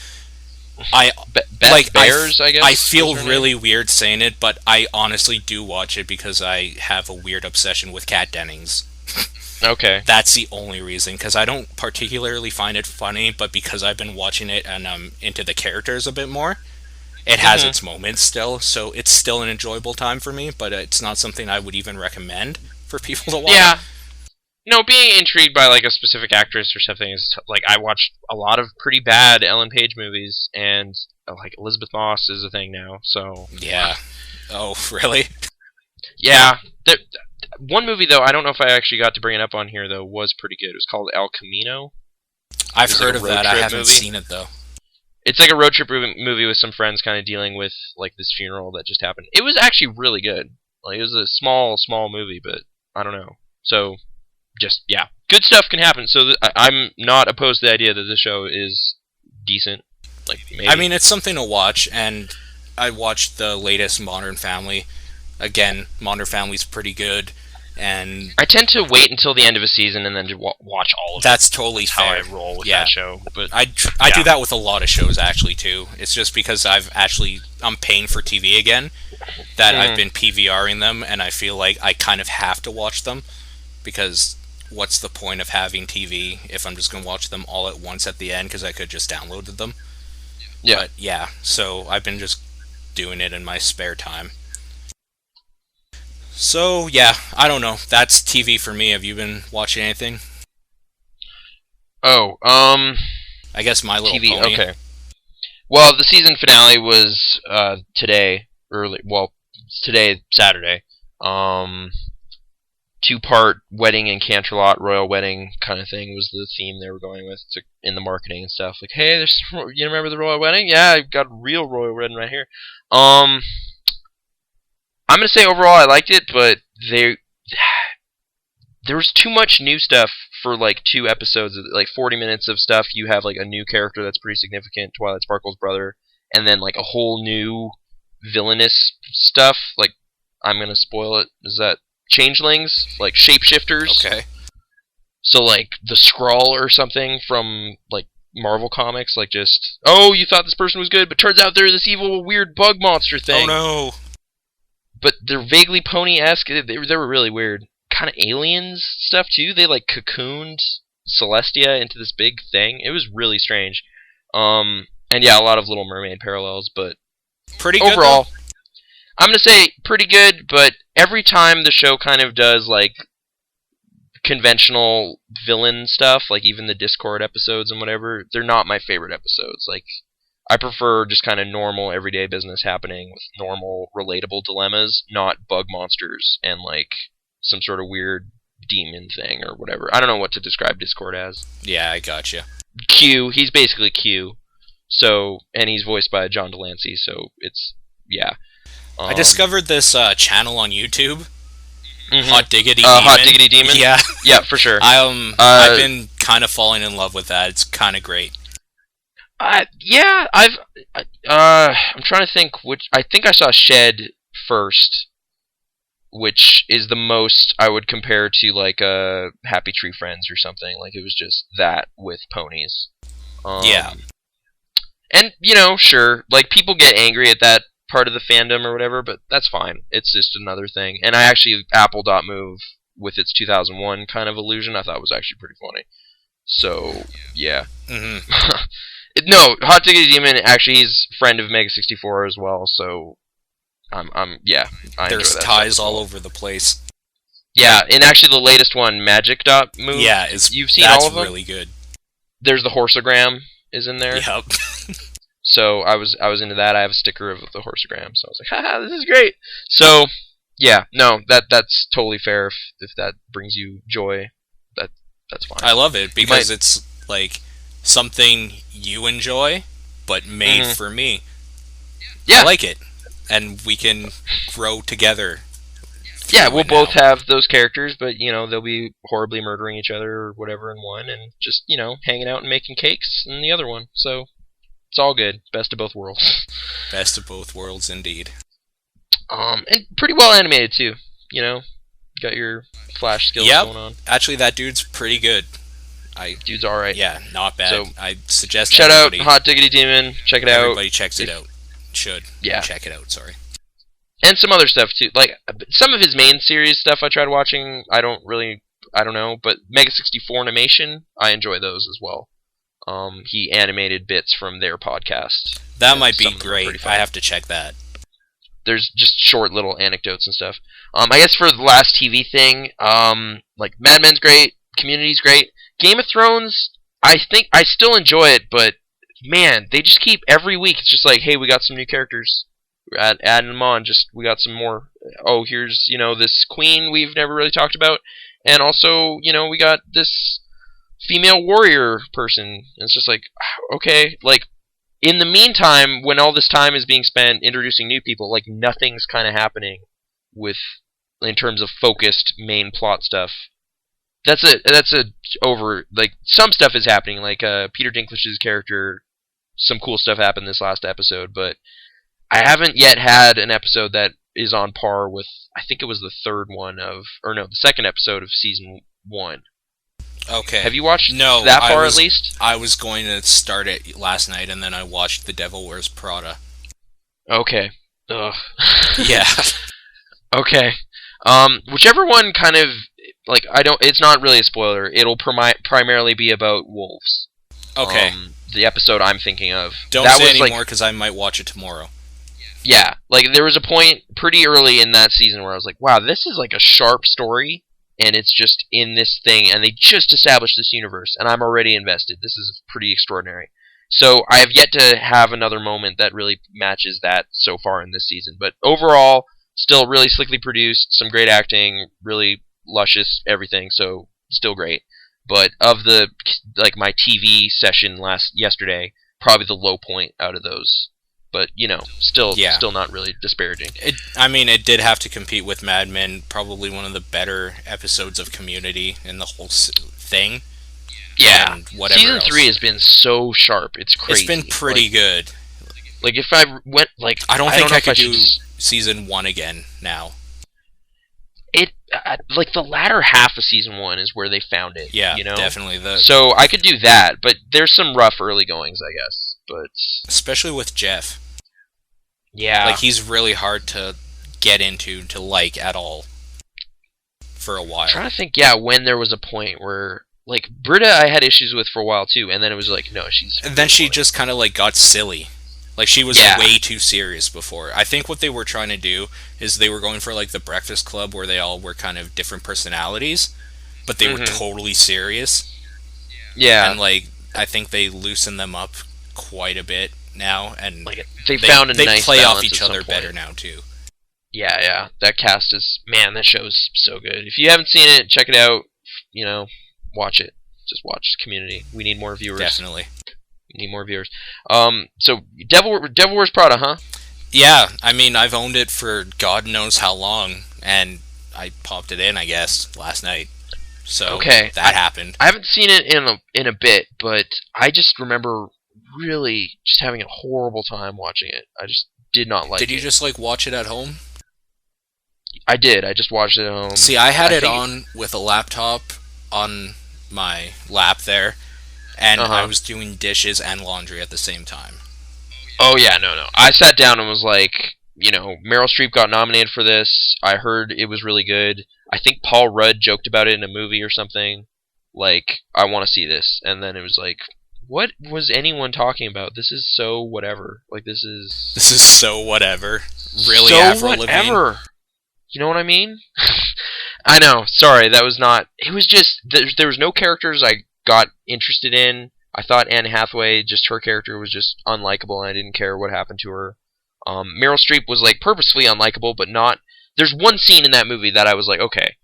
I Bears, I guess. I feel really weird saying it, but I honestly do watch it because I have a weird obsession with Kat Dennings. Okay. That's the only reason, because I don't particularly find it funny, but because I've been watching it and I'm into the characters a bit more, it has its moments still, so it's still an enjoyable time for me, but it's not something I would even recommend for people to watch. Yeah. No, being intrigued by like a specific actress or something is like I watched a lot of pretty bad Ellen Page movies, and like Elizabeth Moss is a thing now. So yeah. Oh, really? Yeah. One movie though, I don't know if I actually got to bring it up on here though, was pretty good. It was called El Camino. I've heard of that. I haven't seen it though. It's like a road trip movie with some friends, kind of dealing with like this funeral that just happened. It was actually really good. Like it was a small movie, but I don't know. So. Just, yeah, good stuff can happen. So I'm not opposed to the idea that the show is decent. Like, maybe. I mean, it's something to watch, and I watched the latest Modern Family. Again, Modern Family's pretty good, and I tend to wait until the end of a season and then to watch all of it. That's totally how fair. I roll with that show. But I do that with a lot of shows actually too. It's just because I'm paying for TV again that I've been PVRing them, and I feel like I kind of have to watch them because. What's the point of having TV if I'm just going to watch them all at once at the end because I could just download them? Yeah. But yeah, so I've been just doing it in my spare time. So yeah, I don't know. That's TV for me. Have you been watching anything? Oh, I guess My Little TV, Pony. Okay. Well, the season finale was today, today, Saturday. 2-part wedding and Canterlot royal wedding kind of thing was the theme they were going with in the marketing and stuff. Like, hey, you remember the royal wedding? Yeah, I've got a real royal wedding right here. I'm gonna say overall I liked it, but there was too much new stuff for like 2 episodes, like 40 minutes of stuff. You have like a new character that's pretty significant, Twilight Sparkle's brother, and then like a whole new villainous stuff. Like, I'm gonna spoil it. Is that changelings, like shapeshifters? Okay. So like the Skrull or something from like Marvel Comics, like just, oh, you thought this person was good, but turns out they're this evil, weird bug monster thing. Oh no! But they're vaguely pony-esque. They were really weird. Kind of aliens stuff too. They like cocooned Celestia into this big thing. It was really strange. And yeah, a lot of Little Mermaid parallels, but pretty good overall. I'm going to say pretty good, but every time the show kind of does, like, conventional villain stuff, like even the Discord episodes and whatever, they're not my favorite episodes. Like, I prefer just kind of normal, everyday business happening with normal, relatable dilemmas, not bug monsters and, like, some sort of weird demon thing or whatever. I don't know what to describe Discord as. Yeah, I gotcha. Q, he's basically Q. So, and he's voiced by John Delancey, so it's, yeah. I discovered this channel on YouTube, Hot Diggity Demon. Hot Diggity Demon? Yeah. Yeah, for sure. I've been kind of falling in love with that. It's kind of great. Yeah, I'm trying to think I think I saw Shed first, which is the most I would compare to like Happy Tree Friends or something. Like it was just that with ponies. Yeah. And, sure, like people get angry at that part of the fandom or whatever, but that's fine. It's just another thing. And I actually, Apple.move with its 2001 kind of illusion, I thought was actually pretty funny. So, yeah. Mm-hmm. No, Hot Diggity Demon actually is a friend of Mega 64 as well, so yeah. There's ties all over the place. Yeah, and actually the latest one, Magic.move. Yeah, you've seen all of them? That's really good. There's the horseogram is in there. Yep. So I was into that. I have a sticker of the horseogram, so I was like, haha, this is great. So yeah, no, that's totally fair if that brings you joy. That's fine. I love it because it's like something you enjoy, but made for me. Yeah. I like it. And we can grow together. Yeah, we'll both have those characters, but, they'll be horribly murdering each other or whatever in one, and just, hanging out and making cakes in the other one. So, it's all good. Best of both worlds. Best of both worlds, indeed. And pretty well animated, too. got your Flash skills Yep. going on. Actually, that dude's pretty good. Dude's all right. Yeah, not bad. So, I suggest shout out everybody, Hot Diggity Demon. Check it out. everybody checks it out. Should. Yeah. Check it out, sorry. And some other stuff too. Like some of his main series stuff I tried watching, I don't know, but Mega 64 Animation, I enjoy those as well. He animated bits from their podcast. That might be great. I have to check that. There's just short little anecdotes and stuff. I guess for the last TV thing, like Mad Men's great, Community's great. Game of Thrones, I think I still enjoy it, but man, they just keep every week. It's just like, hey, we got some new characters. We're adding them on. Just we got some more. Oh, here's this queen we've never really talked about, and also we got this female warrior person. It's just like, okay, like in the meantime, when all this time is being spent introducing new people, like nothing's kind of happening in terms of focused main plot stuff. That's over. Like some stuff is happening, like Peter Dinklage's character. Some cool stuff happened this last episode, but I haven't yet had an episode that is on par with. I think it was the the second episode of season 1. Okay. Have you watched No, that far at least? I was going to start it last night, and then I watched The Devil Wears Prada. Okay. Ugh. Yeah. Okay. Whichever one kind of like it's not really a spoiler. It'll primarily be about wolves. Okay. The episode I'm thinking of. Don't say any more because I might watch it tomorrow. Yeah, like there was a point pretty early in that season where I was like, wow, this is like a sharp story, and it's just in this thing, and they just established this universe, and I'm already invested. This is pretty extraordinary. So I have yet to have another moment that really matches that so far in this season. But overall, still really slickly produced, some great acting, really luscious everything, so still great. But of my TV session yesterday, probably the low point out of those. But, still not really disparaging. It did have to compete with Mad Men, probably one of the better episodes of Community in the whole thing. Yeah. And whatever Season else. 3 has been so sharp, it's crazy. It's been pretty good. Like, if I went, like... I don't think I could do Season 1 again now. Like, the latter half of Season 1 is where they found it. Yeah, you know? definitely. So, I could do that, but there's some rough early goings, I guess. But especially with Jeff. Yeah. Like, he's really hard to get into, to like at all. For a while. I'm trying to think, when there was a point where... Like, Britta I had issues with for a while, too, and then it was like, no, she's... And then she just kind of, like, got silly. Like, she was way too serious before. I think what they were trying to do is they were going for, like, the Breakfast Club where they all were kind of different personalities, but they were totally serious. Yeah. And, like, I think they loosened them up quite a bit now, and like they found a nice play balance off each at other some better point. now, too. Yeah. That cast is... Man, that show's so good. If you haven't seen it, check it out. Watch it. Just watch Community. We need more viewers. Definitely. We need more viewers. So Devil Wears Prada, huh? Yeah, I've owned it for God knows how long, and I popped it in, I guess, last night. So that happened. I haven't seen it in a bit, but I just remember really just having a horrible time watching it. I just did not like it. Did you just watch it at home? I did. I just watched it at home. See, I had it on with a laptop on my lap there, and I was doing dishes and laundry at the same time. Oh yeah, no. I sat down and was like, Meryl Streep got nominated for this. I heard it was really good. I think Paul Rudd joked about it in a movie or something. Like, I want to see this. And then it was like, what was anyone talking about? This is so whatever. Like, this is so whatever. Really, so Avril whatever. Lavigne? You know what I mean? I know. Sorry, that was not... It was just... There was no characters I got interested in. I thought Anne Hathaway, just her character, was just unlikable, and I didn't care what happened to her. Meryl Streep was, purposefully unlikable, but not... There's one scene in that movie that I was like, okay.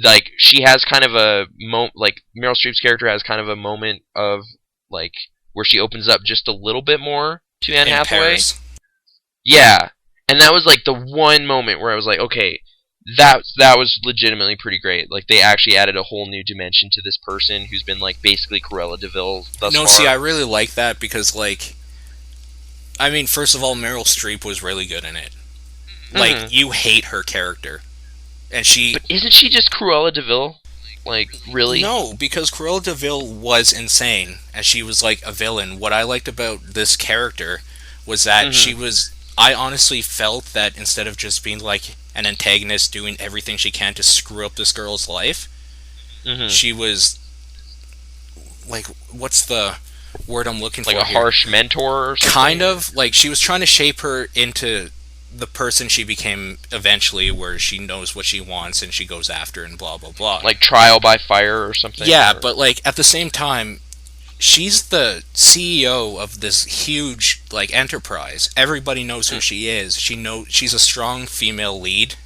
Like, she has kind of a... Meryl Streep's character has kind of a moment of, where she opens up just a little bit more to Anne Hathaway. Paris. Yeah. And that was, the one moment where I was like, okay... That was legitimately pretty great. Like, they actually added a whole new dimension to this person who's been, basically Cruella de Vil thus far. See, I really like that because, first of all, Meryl Streep was really good in it. You hate her character. And she... But isn't she just Cruella de Vil? Like, really? No, because Cruella de Vil was insane, and she was like a villain. What I liked about this character was that she was... I honestly felt that instead of just being like an antagonist doing everything she can to screw up this girl's life, she was like, what's the word I'm looking for? Like a harsh mentor or something? Kind of. Like, she was trying to shape her into the person she became eventually, where she knows what she wants and she goes after and blah, blah, blah. Like trial by fire or something? Yeah, but like at the same time, she's the CEO of this huge like enterprise. Everybody knows who she is. She's a strong female lead.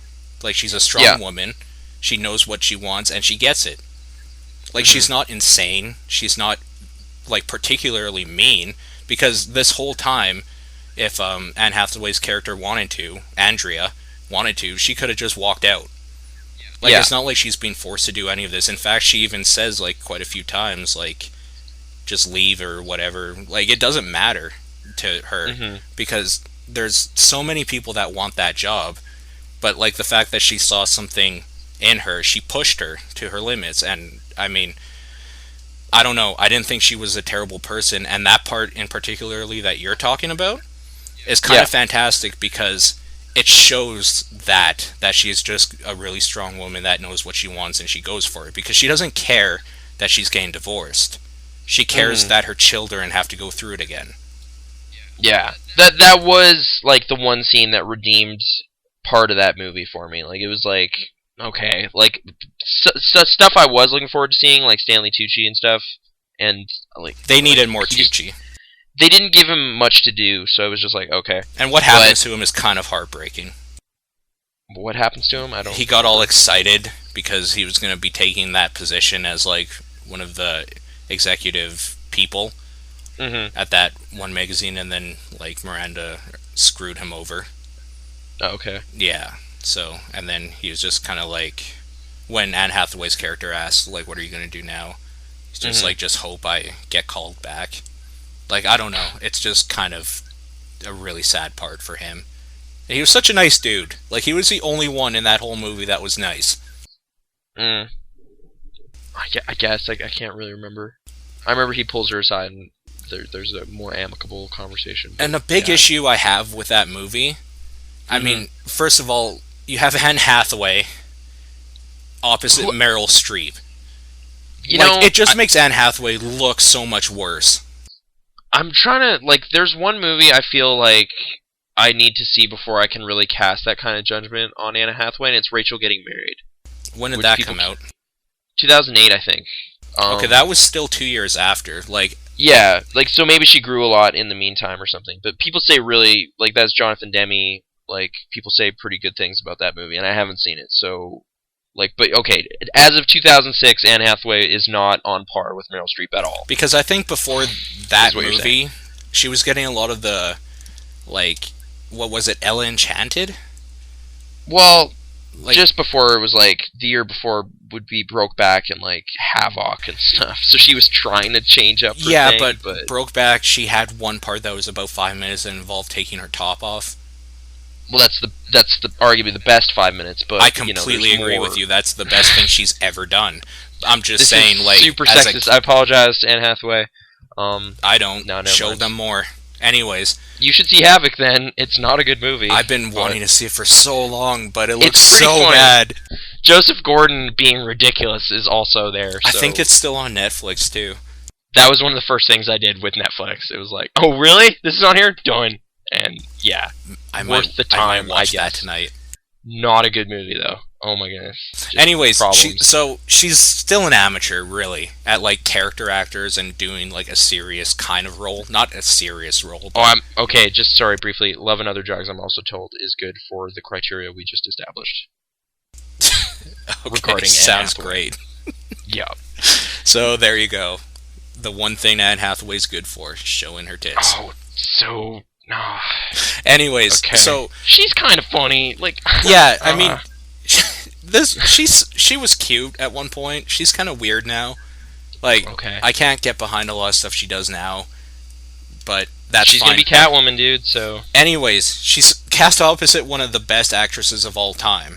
Like, she's a strong woman. She knows what she wants and she gets it. Like, she's not insane. She's not like particularly mean, because this whole time, if Anne Hathaway's character Andrea wanted to, she could have just walked out. Like, it's not like she's being forced to do any of this. In fact, she even says like quite a few times, like, just leave or whatever. Like, it doesn't matter to her, because there's so many people that want that job, but like the fact that she saw something in her, she pushed her to her limits. And I mean, I don't know, I didn't think she was a terrible person, and that part in particularly that you're talking about is kind of fantastic, because it shows that she is just a really strong woman that knows what she wants and she goes for it, because she doesn't care that she's getting divorced. She cares that her children have to go through it again. Yeah, that was like the one scene that redeemed part of that movie for me. Like, it was like, okay, like stuff I was looking forward to seeing, like Stanley Tucci and stuff, and like they needed more Tucci. They didn't give him much to do, so it was just like, okay. And what happens to him is kind of heartbreaking. What happens to him? I don't. He got all excited because he was going to be taking that position as like one of the executive people at that one magazine, and then like Miranda screwed him over. Oh, okay. Yeah. So, and then he was just kind of like, when Anne Hathaway's character asked, like, what are you going to do now? He's just like, just hope I get called back. Like, I don't know. It's just kind of a really sad part for him. And he was such a nice dude. Like, he was the only one in that whole movie that was nice. I guess. I can't really remember. I remember he pulls her aside and there's a more amicable conversation. And a big issue I have with that movie, I mean, first of all, you have Anne Hathaway opposite Meryl Streep. You know, it just makes Anne Hathaway look so much worse. I'm trying to, like, there's one movie I feel like I need to see before I can really cast that kind of judgment on Anne Hathaway, and it's Rachel Getting Married. When did that come out? 2008, I think. Okay, that was still 2 years after. Like, yeah, like, so maybe she grew a lot in the meantime or something. But people say really, like, that's Jonathan Demme. Like, people say pretty good things about that movie, and I haven't seen it. So, like, but okay, as of 2006, Anne Hathaway is not on par with Meryl Streep at all. Because I think before that movie, she was getting a lot of the, like, what was it, Ella Enchanted? Well, like, just before, it was like, the year before would be Brokeback and, like, Havoc and stuff. So she was trying to change up her thing, but Brokeback, she had one part that was about 5 minutes that involved taking her top off. Well, that's arguably the best 5 minutes, but I completely agree with you. That's the best thing she's ever done. I'm just saying, like, super sexist. I apologize to Anne Hathaway. I don't. Show them more. Anyways, you should see Havoc. Then it's not a good movie. I've been wanting to see it for so long, but it looks so bad. Joseph Gordon being ridiculous is also there. So. I think it's still on Netflix too. That was one of the first things I did with Netflix. It was like, oh really? This is on here? Done. And yeah, worth the time. I might watch that tonight. Not a good movie though. Oh my goodness. Anyways, she's still an amateur, really, at like character actors and doing like a serious kind of role. Not a serious role. Oh, I'm okay. Just sorry, briefly. Love and Other Drugs, I'm also told, is good for the criteria we just established. Okay, sounds great. Yeah. So there you go. The one thing Anne Hathaway's good for, showing her tits. Oh, so. Nah. Anyways, so she's kind of funny, like yeah. I mean, she was cute at one point. She's kind of weird now. Like, I can't get behind a lot of stuff she does now, but that's she's fine. Gonna be Catwoman, dude. So, anyways, she's cast opposite one of the best actresses of all time.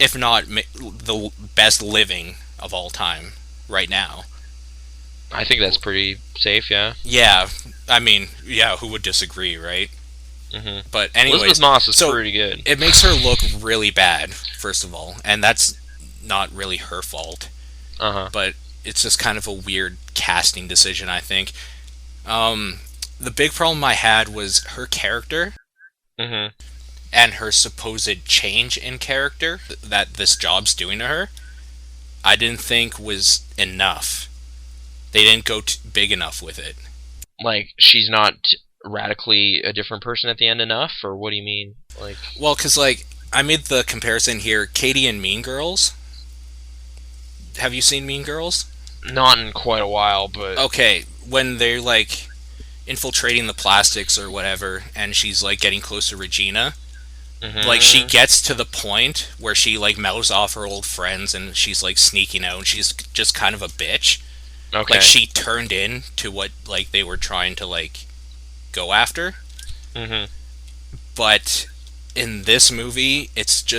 if not the best living of all time right now. I think that's pretty safe, yeah. Yeah, I mean, yeah, who would disagree, right? Mm-hmm. But anyways, Elizabeth Moss is pretty good. It makes her look really bad, first of all, and that's not really her fault. But it's just kind of a weird casting decision, I think. The big problem I had was her character. Mm-hmm. And her supposed change in character that this job's doing to her, I didn't think was enough. They didn't go big enough with it. Like, she's not radically a different person at the end enough? Or what do you mean? Like, well, because, like, I made the comparison here, Katie and Mean Girls. Have you seen Mean Girls? Not in quite a while, but... Okay, when they're, like, infiltrating the plastics or whatever, and she's, like, getting close to Regina... Mm-hmm. Like, she gets to the point where she, like, mouths off her old friends and she's, like, sneaking out and she's just kind of a bitch. Okay. Like, she turned in to what, like, they were trying to, like, go after. Mm-hmm. But in this movie,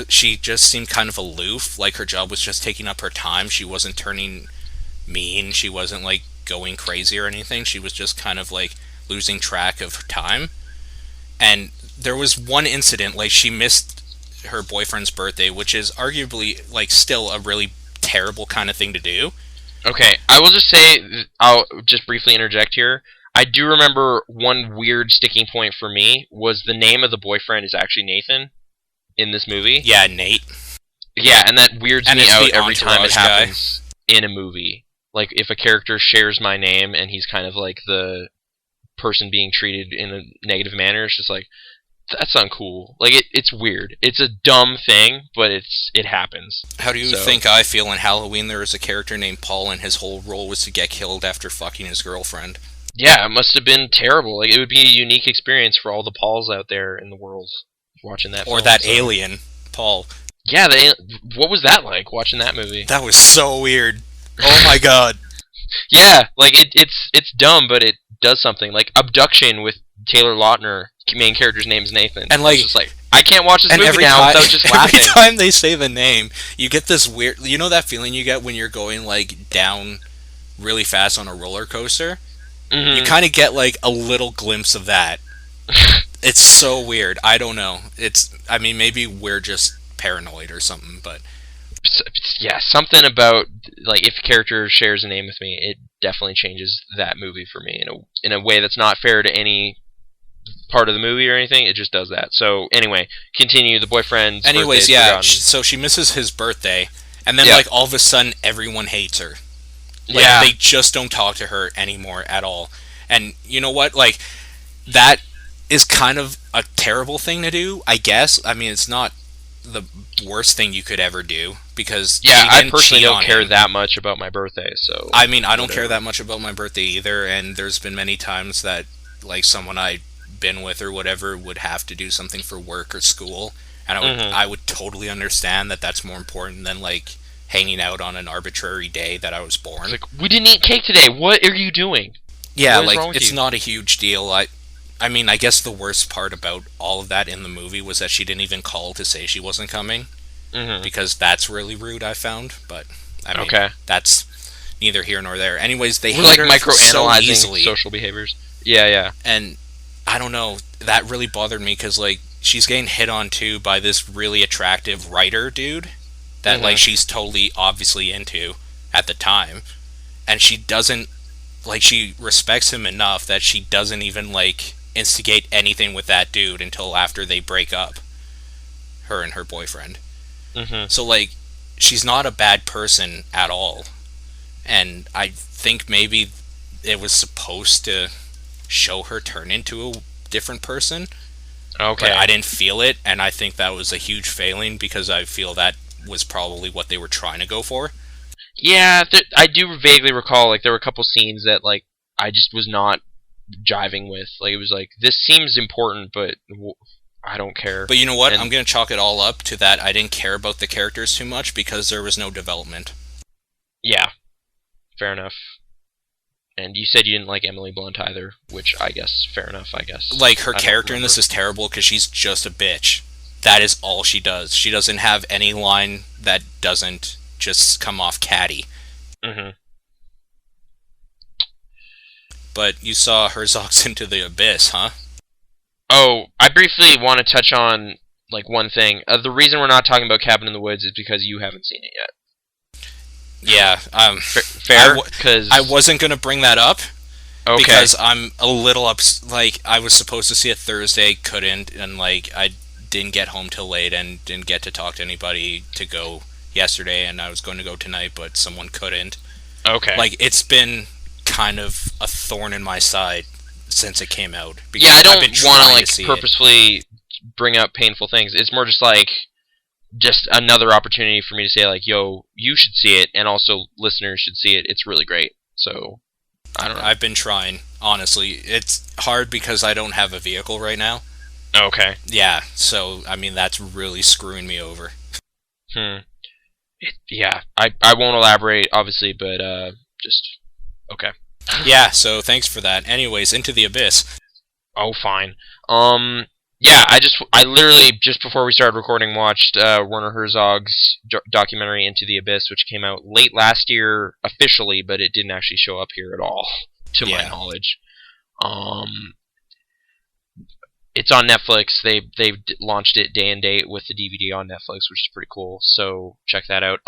she just seemed kind of aloof. Like, her job was just taking up her time. She wasn't turning mean. She wasn't, like, going crazy or anything. She was just kind of, like, losing track of time. And there was one incident, like, she missed her boyfriend's birthday, which is arguably, like, still a really terrible kind of thing to do. Okay, I will just say, I'll just briefly interject here. I do remember one weird sticking point for me was the name of the boyfriend is actually Nathan in this movie. Yeah, Nate. Yeah, and that weirds me out every time it guy. happens in a movie. Like, if a character shares my name and he's kind of like the person being treated in a negative manner, it's just like, that's uncool. Like, it's weird. It's a dumb thing, but it happens. How do you think I feel in Halloween? There was a character named Paul, and his whole role was to get killed after fucking his girlfriend. Yeah, it must have been terrible. Like, it would be a unique experience for all the Pauls out there in the world watching that. Or that alien, Paul. Yeah, what was that like, watching that movie? That was so weird. Oh my god. Yeah, like, it's dumb, but it does something. Like, Abduction with Taylor Lautner, main character's name is Nathan. And, like, it's just like, I can't watch this movie now without just laughing. Every time they say the name, you get this weird... You know that feeling you get when you're going, like, down really fast on a roller coaster? Mm-hmm. You kind of get, like, a little glimpse of that. It's so weird. I don't know. I mean, maybe we're just paranoid or something, but... Yeah, something about, like, if a character shares a name with me, it definitely changes that movie for me in a way that's not fair to any part of the movie or anything. It just does that. So anyway, continue. The boyfriend's anyways, yeah. So she misses his birthday, and then like all of a sudden, everyone hates her. Like, yeah, they just don't talk to her anymore at all. And you know what? Like, that is kind of a terrible thing to do, I guess. I mean, it's not the worst thing you could ever do, because I personally don't care that much about my birthday, so I mean, I don't care that much about my birthday either, and there's been many times that, like, someone I've been with or whatever would have to do something for work or school, and I would totally understand that that's more important than, like, hanging out on an arbitrary day that I was born. Like, we didn't eat cake today, what are you doing? Yeah, like, it's not a huge deal. I mean, I guess the worst part about all of that in the movie was that she didn't even call to say she wasn't coming. Mm-hmm. Because that's really rude, I found. But, I mean, that's neither here nor there. Anyways, they hate her so easily. Social behaviors. Yeah. And, I don't know, that really bothered me, because, like, she's getting hit on, too, by this really attractive writer dude that, like, she's totally obviously into at the time. And she doesn't, like, she respects him enough that she doesn't even, like, instigate anything with that dude until after they break up, her and her boyfriend. So, like, she's not a bad person at all, and I think maybe it was supposed to show her turn into a different person, but I didn't feel it, and I think that was a huge failing, because I feel that was probably what they were trying to go for. Yeah, I do vaguely recall, like, there were a couple scenes that, like, I just was not jiving with. Like, it was like, this seems important, but I don't care. But you know what? I'm going to chalk it all up to that I didn't care about the characters too much because there was no development. Yeah. Fair enough. And you said you didn't like Emily Blunt either, which I guess, fair enough, I guess. Like, her character in this is terrible because she's just a bitch. that is all she does. She doesn't have any line that doesn't just come off catty. Mm-hmm. But you saw Herzog's Into the Abyss, huh? Oh, I briefly want to touch on like one thing. The reason we're not talking about Cabin in the Woods is because you haven't seen it yet. Yeah, fair. Because I wasn't gonna bring that up. Okay. Because I'm a little like I was supposed to see it Thursday, couldn't, and like I didn't get home till late and didn't get to talk to anybody to go yesterday, and I was going to go tonight, but someone couldn't. Okay. Like it's been kind of a thorn in my side since it came out. Yeah, I don't want to like see purposefully bring up painful things. It's more just like just another opportunity for me to say like, yo, you should see it, and also listeners should see it. It's really great. So I don't know. I've been trying, honestly. It's hard because I don't have a vehicle right now. Okay. Yeah, so I mean that's really screwing me over. Yeah, I won't elaborate obviously, but just okay. Yeah, so thanks for that. Anyways, Into the Abyss. Oh, fine. Yeah, I literally just before we started recording watched Werner Herzog's documentary Into the Abyss, which came out late last year officially, but it didn't actually show up here at all, to my knowledge. It's on Netflix. They've launched it day and date with the DVD on Netflix, which is pretty cool. So check that out.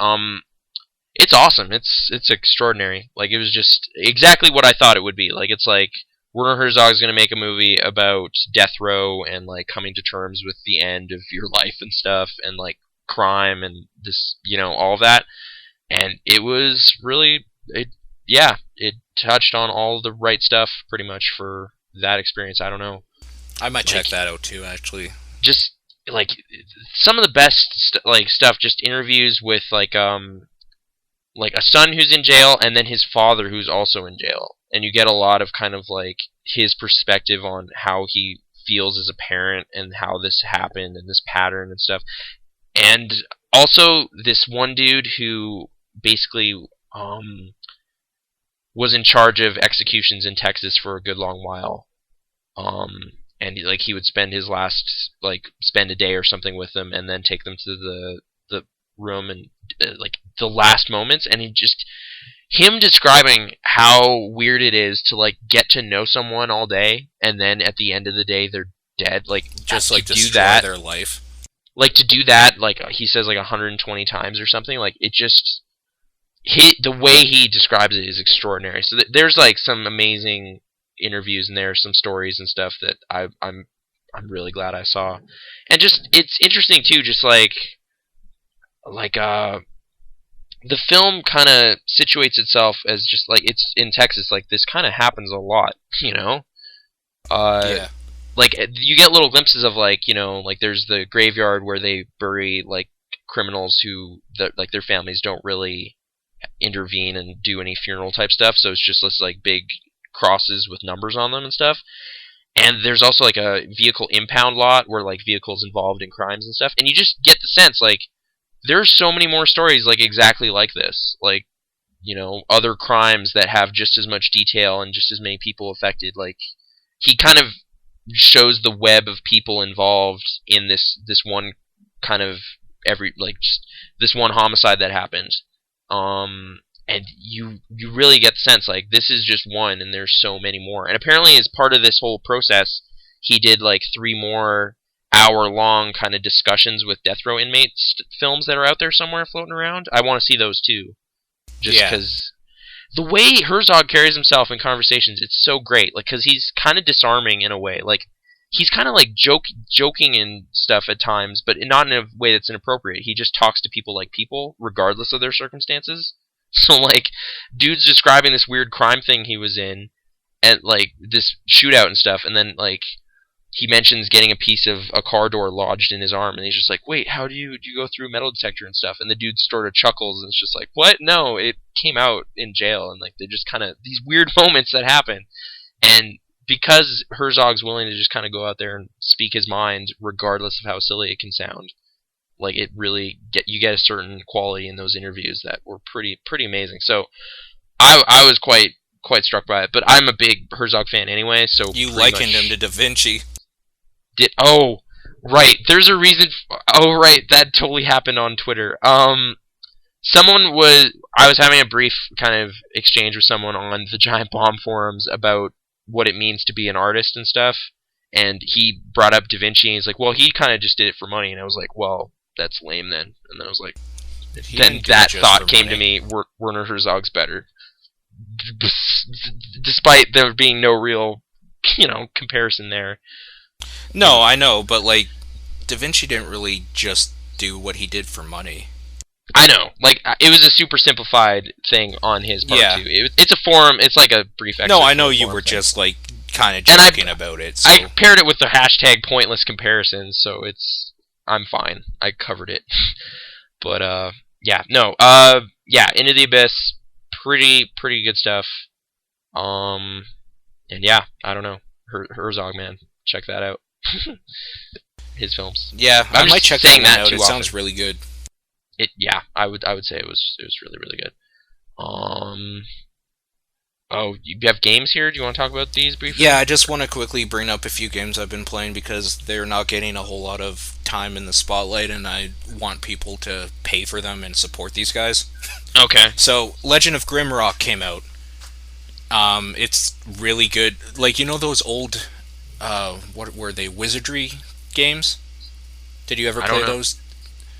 It's awesome. It's extraordinary. Like it was just exactly what I thought it would be. Like it's like Werner Herzog is going to make a movie about death row and like coming to terms with the end of your life and stuff, and like crime and this, all of that. And it was really, it touched on all the right stuff pretty much for that experience. I don't know. I might check that out too, actually. Just like some of the best stuff. Just interviews with like a son who's in jail and then his father who's also in jail, and you get a lot of kind of like his perspective on how he feels as a parent and how this happened and this pattern and stuff. And also this one dude who basically was in charge of executions in Texas for a good long while. And like he would spend his last spend a day or something with them, and then take them to the room and like the last moments, and him describing how weird it is to like get to know someone all day, and then at the end of the day they're dead. Like just like to destroy do that, their life. Like to do that, like he says, like 120 times or something. Like it just the way he describes it is extraordinary. So there's like some amazing interviews in there, some stories and stuff that I'm really glad I saw. And just it's interesting too, just like the film kind of situates itself as just like it's in Texas. Like this kind of happens a lot, Yeah. Like you get little glimpses of like like there's the graveyard where they bury like criminals who like their families don't really intervene and do any funeral type stuff, so it's just this like big crosses with numbers on them and stuff. And there's also like a vehicle impound lot where like vehicles involved in crimes and stuff, and you just get the sense like there's so many more stories like exactly like this, like other crimes that have just as much detail and just as many people affected. Like he kind of shows the web of people involved in this one kind of just this one homicide that happened. And you really get the sense like this is just one, and there's so many more. And apparently as part of this whole process, he did like 3 more hour-long kind of discussions with death row inmates, films that are out there somewhere floating around. I want to see those too, just because the way Herzog carries himself in conversations, it's so great. Like, because he's kind of disarming in a way. Like, he's kind of like joking and stuff at times, but not in a way that's inappropriate. He just talks to people like people, regardless of their circumstances. So, like, dude's describing this weird crime thing he was in, and, like, this shootout and stuff, and then, like, he mentions getting a piece of a car door lodged in his arm, and he's just like, wait, how do you go through a metal detector and stuff? And the dude sort of chuckles, and it's just like, what? No, it came out in jail, and, like, they're just kind of these weird moments that happen. And because Herzog's willing to just kind of go out there and speak his mind, regardless of how silly it can sound, like, it really you get a certain quality in those interviews that were pretty amazing. So I was quite struck by it, but I'm a big Herzog fan anyway. So you likened him to Da Vinci. Right, there's a reason. Oh, right, that totally happened on Twitter. I was having a brief kind of exchange with someone on the Giant Bomb forums about what it means to be an artist and stuff, and he brought up Da Vinci, and he's like, well, he kind of just did it for money, and I was like, well, that's lame then. And then I was like, then that thought came to me, Werner Herzog's better. Despite there being no real, comparison there. No, I know, but like, Da Vinci didn't really just do what he did for money. I know, like, it was a super simplified thing on his part too. It's a forum. It's like a brief. No, I know you were just like kind of joking about it. So. I paired it with the hashtag pointless comparisons, so I'm fine. I covered it. But Into the Abyss, pretty good stuff. And yeah, I don't know, Herzog, man, check that out. His films. Yeah, I might check that one out. It sounds really good. I would say it was really, really good. Oh, you have games here? Do you want to talk about these briefly? Yeah, I just want to quickly bring up a few games I've been playing because they're not getting a whole lot of time in the spotlight, and I want people to pay for them and support these guys. Okay. So, Legend of Grimrock came out. It's really good. Like, those old, what were they, wizardry games? Did you ever play those?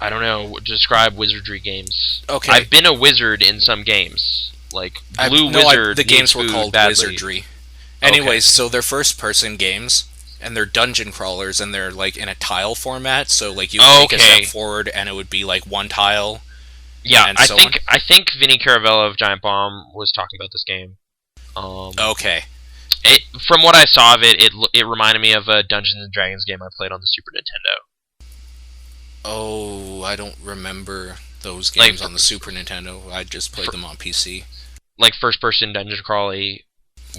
I don't know. Describe wizardry games. Okay. I've been a wizard in some games. Like, Wizard. The games were called badly. Wizardry. Anyways, so they're first-person games, and they're dungeon crawlers, and they're, like, in a tile format, so, like, you would take a step forward, and it would be, like, one tile. Yeah, I think Vinny Caravella of Giant Bomb was talking about this game. Okay. From what I saw of it, it reminded me of a Dungeons and Dragons game I played on the Super Nintendo. Oh, I don't remember those games on the Super Nintendo. I just played them on PC. Like first-person dungeon crawly,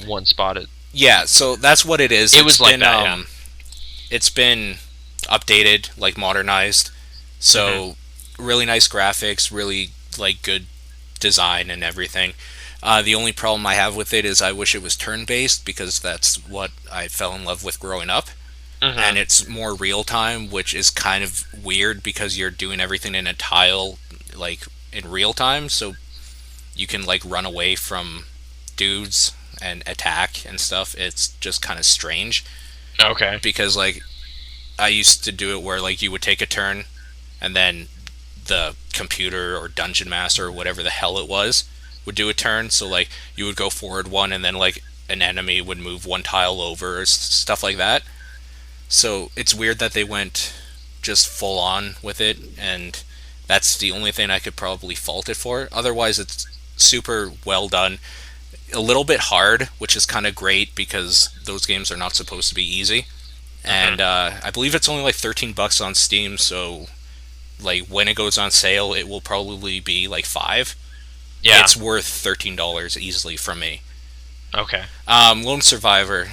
one-spotted. Yeah, so that's what it is. It was like that, yeah. It's been updated, like modernized. So, really nice graphics, really like good design and everything. The only problem I have with it is I wish it was turn-based because that's what I fell in love with growing up. And it's more real-time, which is kind of weird because you're doing everything in a tile, like, in real-time, so you can, like, run away from dudes and attack and stuff. It's just kind of strange. Okay. Because, like, I used to do it where, like, you would take a turn, and then the computer or dungeon master or whatever the hell it was would do a turn, so, like, you would go forward one, and then, like, an enemy would move one tile over, or stuff like that. So it's weird that they went just full on with it, and that's the only thing I could probably fault it for. Otherwise, it's super well done. A little bit hard, which is kind of great because those games are not supposed to be easy. And I believe it's only like $13 on Steam, so like when it goes on sale, it will probably be like $5. Yeah, it's worth $13 easily from me. Okay. Lone Survivor,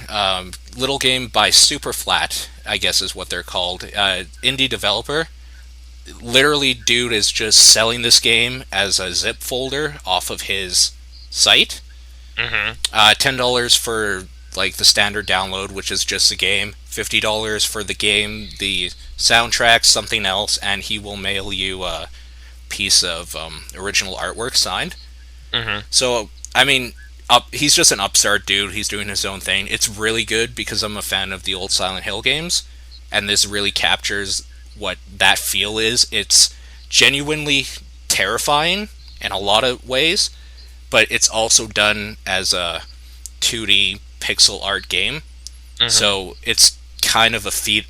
little game by Superflat, I guess is what they're called. Indie developer. Literally, dude is just selling this game as a zip folder off of his site. $10 for like the standard download, which is just a game. $50 for the game, the soundtrack, something else, and he will mail you a piece of original artwork signed. So, I mean, he's just an upstart dude. He's doing his own thing. It's really good because I'm a fan of the old Silent Hill games, and this really captures what that feel is. It's genuinely terrifying in a lot of ways, but it's also done as a 2D pixel art game. So it's kind of a feat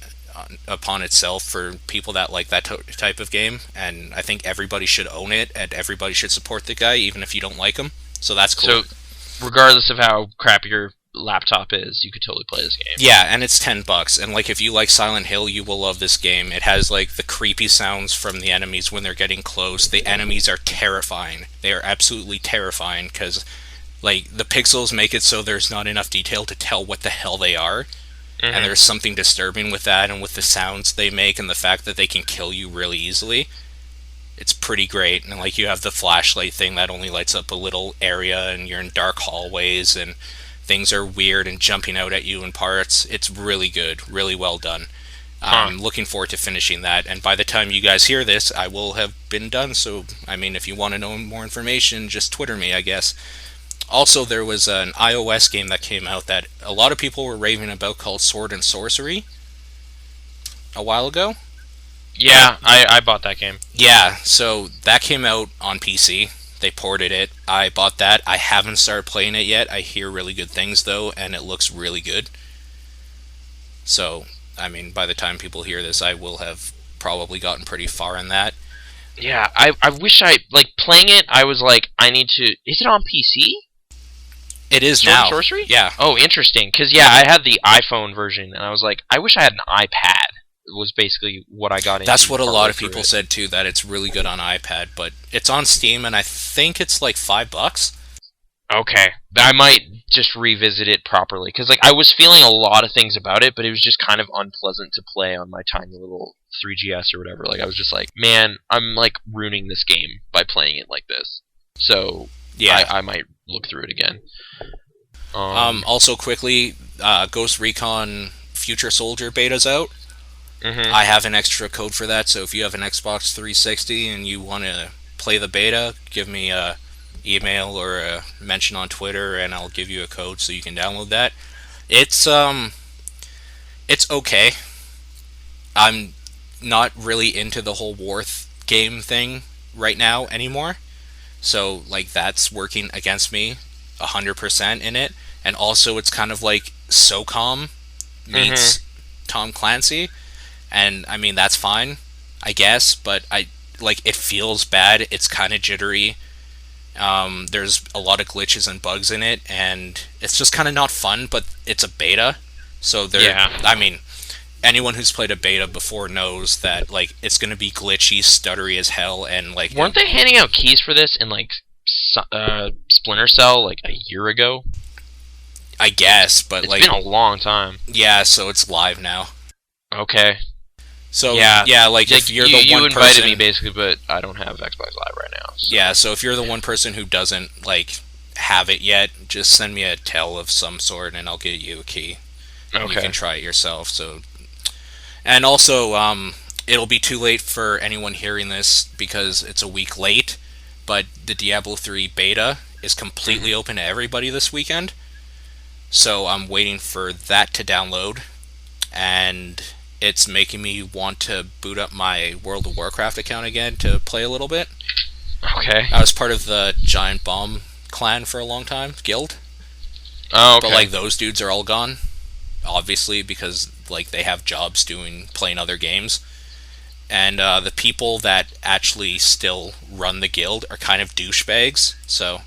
upon itself for people that like that type of game, and I think everybody should own it, and everybody should support the guy, even if you don't like him. So that's cool. So, regardless of how crappy your laptop is, you could totally play this game. Yeah, and it's $10, and like if you like Silent Hill, you will love this game. It has like the creepy sounds from the enemies when they're getting close. The enemies are terrifying. They are absolutely terrifying because like the pixels make it so there's not enough detail to tell what the hell they are. And there's something disturbing with that, and with the sounds they make and the fact that they can kill you really easily. It's pretty great. And like you have the flashlight thing that only lights up a little area, and you're in dark hallways, and things are weird and jumping out at you in parts. It's really good, really well done. I'm looking forward to finishing that, and by the time you guys hear this, I will have been done, so, I mean, if you want to know more information, just Twitter me, I guess. Also, there was an iOS game that came out that a lot of people were raving about called Sword and Sorcery a while ago. Yeah, I bought that game. Yeah, so that came out on PC. They ported it. I bought that. I haven't started playing it yet. I hear really good things, though, and it looks really good. So, I mean, by the time people hear this, I will have probably gotten pretty far in that. Yeah, I wish playing it, I was like, I need to... Is it on PC? It is Sword now. and Sorcery? Yeah. Oh, interesting. Because, yeah, I had the iPhone version, and I was like, I wish I had an iPad. Was basically what I got into. That's what a lot of people said, too, that it's really good on iPad, but it's on Steam, and I think it's like $5. Okay. I might just revisit it properly, because I was feeling a lot of things about it, but it was just kind of unpleasant to play on my tiny little 3GS or whatever. I was just like, man, I'm ruining this game by playing it like this. So yeah, I might look through it again. Also quickly, Ghost Recon Future Soldier beta's out. Mm-hmm. I have an extra code for that, so if you have an Xbox 360 and you want to play the beta, give me a email or a mention on Twitter, and I'll give you a code so you can download that. It's okay. I'm not really into the whole war game thing right now anymore, so that's working against me 100% in it. And also, it's kind of like SOCOM meets Tom Clancy. And, I mean, that's fine, I guess, but it feels bad. It's kind of jittery. There's a lot of glitches and bugs in it, and it's just kind of not fun, but it's a beta. So, I mean, anyone who's played a beta before knows that, it's going to be glitchy, stuttery as hell, and, Weren't they handing out keys for this in, Splinter Cell, a year ago? I guess, but, it's been a long time. Yeah, so it's live now. Okay. So yeah, if you're the one person, you invited me basically, but I don't have Xbox Live right now. So. Yeah, so if you're the one person who doesn't have it yet, just send me a tell of some sort, and I'll get you a key. Okay. You can try it yourself. So, and also, it'll be too late for anyone hearing this because it's a week late. But the Diablo 3 beta is completely open to everybody this weekend. So I'm waiting for that to download, and it's making me want to boot up my World of Warcraft account again to play a little bit. Okay. I was part of the Giant Bomb clan for a long time, guild. Oh, okay. But those dudes are all gone, obviously, because they have jobs playing other games. And the people that actually still run the guild are kind of douchebags, so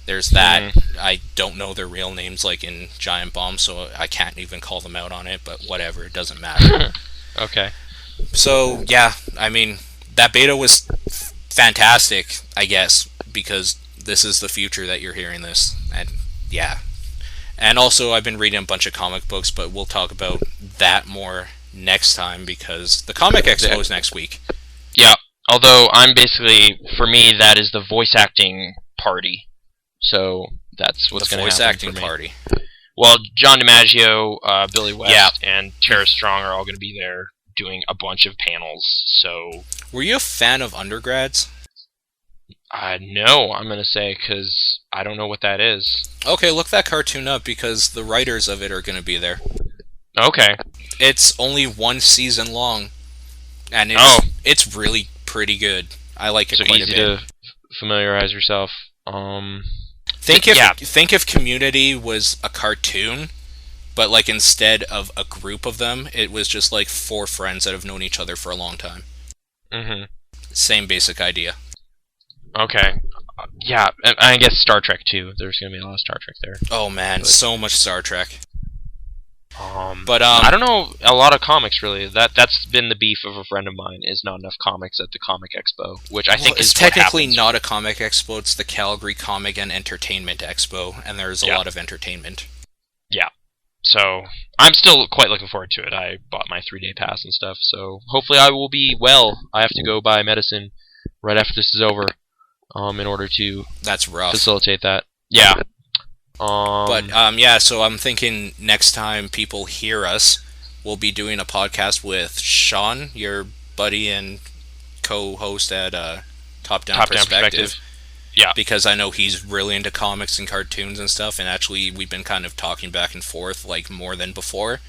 there's that. I don't know their real names in Giant Bomb, so I can't even call them out on it, but whatever, it doesn't matter. Okay. So, yeah, I mean, that beta was fantastic, I guess, because this is the future that you're hearing this, and yeah. And also, I've been reading a bunch of comic books, but we'll talk about that more next time, because the Comic Expo is next week. Yeah, although for me, that is the voice acting party. So that's what's going to happen. The voice acting party. Well, John DiMaggio, Billy West, and Tara Strong are all going to be there doing a bunch of panels. So, were you a fan of Undergrads? No, I'm going to say, because I don't know what that is. Okay, look that cartoon up, because the writers of it are going to be there. Okay. It's only one season long, and it's really pretty good. I like it quite a bit. So easy to familiarize yourself. Think if Community was a cartoon, but instead of a group of them, it was just 4 friends that have known each other for a long time. Mm-hmm. Same basic idea. Okay. Yeah, I guess Star Trek too. There's going to be a lot of Star Trek there. Oh man, so much Star Trek. But I don't know a lot of comics really. That's been the beef of a friend of mine, is not enough comics at the Comic Expo, which I think is technically not a Comic Expo. It's the Calgary Comic and Entertainment Expo, and there's a lot of entertainment. Yeah. So I'm still quite looking forward to it. I bought my 3-day pass and stuff, so hopefully I will be well. I have to go buy medicine right after this is over, in order to That's rough. facilitate that. Yeah. So I'm thinking next time people hear us, we'll be doing a podcast with Sean, your buddy and co-host at Top Down Perspective. Yeah. Because I know he's really into comics and cartoons and stuff, and actually we've been kind of talking back and forth like more than before,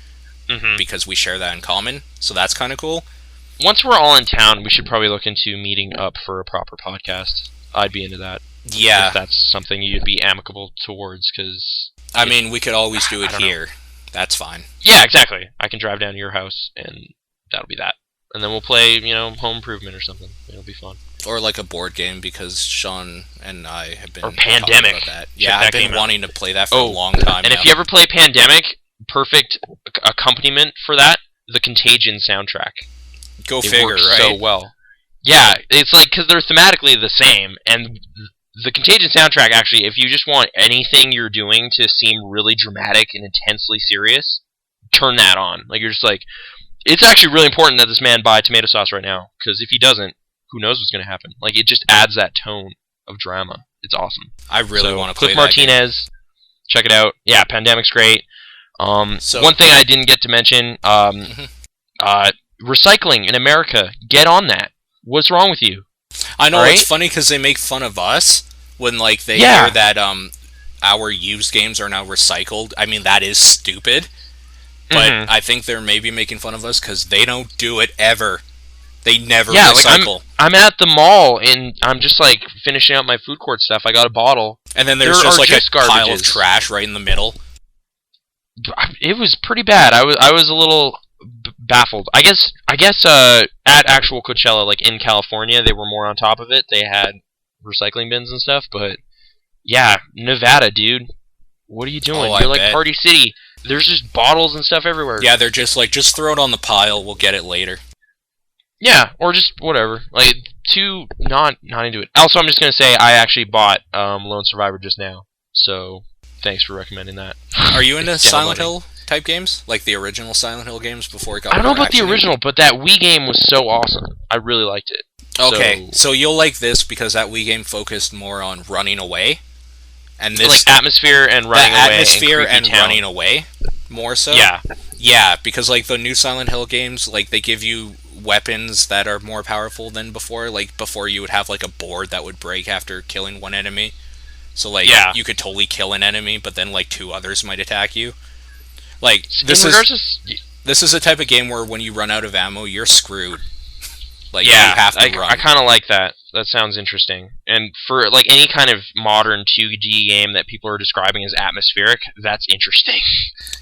because we share that in common, so that's kind of cool. Once we're all in town, we should probably look into meeting up for a proper podcast. I'd be into that. Yeah. If that's something you'd be amicable towards, because... I mean, we could always do it here. That's fine. Yeah, exactly. I can drive down to your house, and that'll be that. And then we'll play, Home Improvement or something. It'll be fun. Or like a board game, because Sean and I have been or Pandemic. talking about that. Yeah, I've been wanting to play that for a long time and now. If you ever play Pandemic, perfect accompaniment for that, the Contagion soundtrack. Go figure, works right? So well. Yeah, it's like, because they're thematically the same, and the Contagion soundtrack, actually, if you just want anything you're doing to seem really dramatic and intensely serious, turn that on. Like, you're just like, it's actually really important that this man buy tomato sauce right now, because if he doesn't, who knows what's going to happen. Like, it just adds that tone of drama. It's awesome. I really want to play Cliff Martinez, check it out. Yeah, Pandemic's great. One thing I didn't get to mention, recycling in America. Get on that. What's wrong with you? I know, right? It's funny because they make fun of us when like they hear that our used games are now recycled. I mean, that is stupid. But I think they're maybe making fun of us because they don't do it ever. They never recycle. Like I'm at the mall and I'm just like finishing up my food court stuff. I got a bottle. And then there's just like a pile of trash right in the middle. It was pretty bad. I was a little baffled. I guess at actual Coachella, like in California, they were more on top of it. They had recycling bins and stuff, but yeah, Nevada, dude. What are you doing? You're like Party City. There's just bottles and stuff everywhere. Yeah, they're just like, just throw it on the pile, we'll get it later. Yeah, or just whatever. Like, not into it. Also, I'm just gonna say I actually bought Lone Survivor just now, so thanks for recommending that. Are you into Silent Hill type games? Like the original Silent Hill games before it got I don't know about the original, but that Wii game was so awesome. I really liked it. Okay, so you'll like this because that Wii game focused more on running away. And this like atmosphere and running away. Atmosphere and running away, more so. Yeah, because like the new Silent Hill games, like they give you weapons that are more powerful than before. Like before, you would have like a board that would break after killing one enemy. So like you could totally kill an enemy, but then like two others might attack you. Like this is a type of game where when you run out of ammo, you're screwed. Like you have to run. I kind of like that. That sounds interesting. And for like any kind of modern 2D game that people are describing as atmospheric, that's interesting.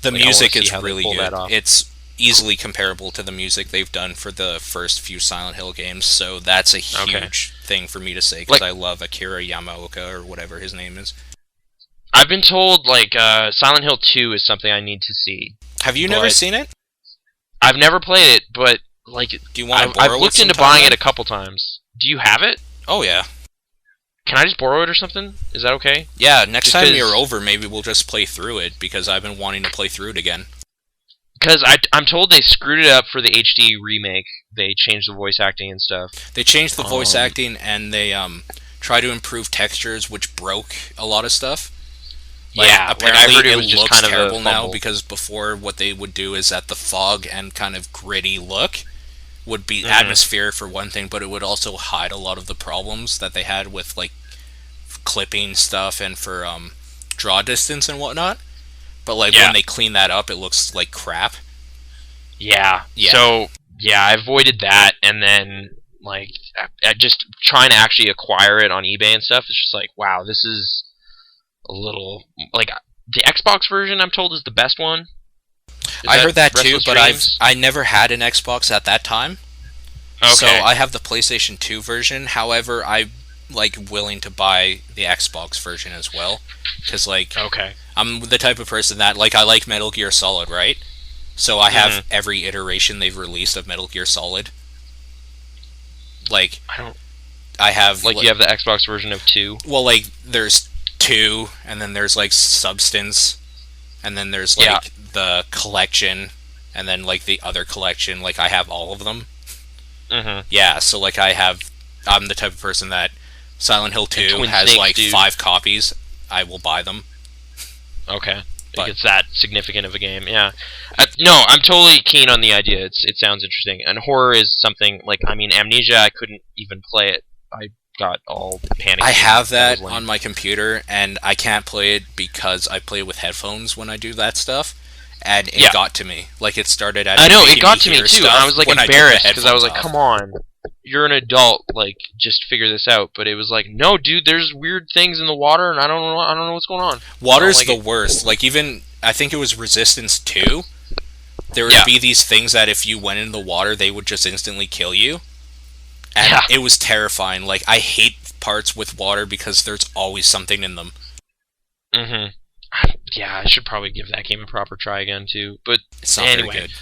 The music is really good. It's easily comparable to the music they've done for the first few Silent Hill games, so that's a huge thing for me to say, because I love Akira Yamaoka, or whatever his name is. I've been told like Silent Hill 2 is something I need to see. Have you never seen it? I've never played it, but like, do you want to borrow it? I've looked into buying it a couple times. Do you have it? Oh yeah. Can I just borrow it or something? Is that okay? Yeah, next time you're over, maybe we'll just play through it, because I've been wanting to play through it again. Because I'm told they screwed it up for the HD remake. They changed the voice acting and stuff. They changed the voice acting, and they try to improve textures, which broke a lot of stuff. Like, apparently I heard it was just kind of terrible now, because before what they would do is that the fog and kind of gritty look would be atmosphere for one thing, but it would also hide a lot of the problems that they had with like clipping stuff and for draw distance and whatnot. But like when they clean that up, it looks like crap. Yeah. So I avoided that, and then like just trying to actually acquire it on eBay and stuff. It's just like, wow, this is a little like the Xbox version. I'm told is the best one. I heard that too, but I never had an Xbox at that time. Okay. So I have the PlayStation 2 version. However, I'm like willing to buy the Xbox version as well, because like I'm the type of person that like I like Metal Gear Solid, right? So I have every iteration they've released of Metal Gear Solid. Like I have like you have the Xbox version of 2. Well, like there's 2, and then there's like Substance, and then there's like the collection, and then like the other collection. Like I have all of them. Yeah, so like I'm the type of person that Silent Hill 2 has like 5 copies. I will buy them. Okay. But it's that significant of a game. Yeah. No, I'm totally keen on the idea. It sounds interesting. And horror is something like, I mean, Amnesia, I couldn't even play it. I got all panicky. I have that on my computer, and I can't play it because I play with headphones when I do that stuff. And it got to me. Like, it started at... I know, it got to me too. And I was like embarrassed because I was like, come on. You're an adult, like, just figure this out. But it was like, no, dude, there's weird things in the water, and I don't know what's going on. Water's the worst. Like, even, I think it was Resistance 2, there would be these things that if you went in the water, they would just instantly kill you. And it was terrifying. Like, I hate parts with water because there's always something in them. Mm-hmm. Yeah, I should probably give that game a proper try again, too. But it's not anyway. very good.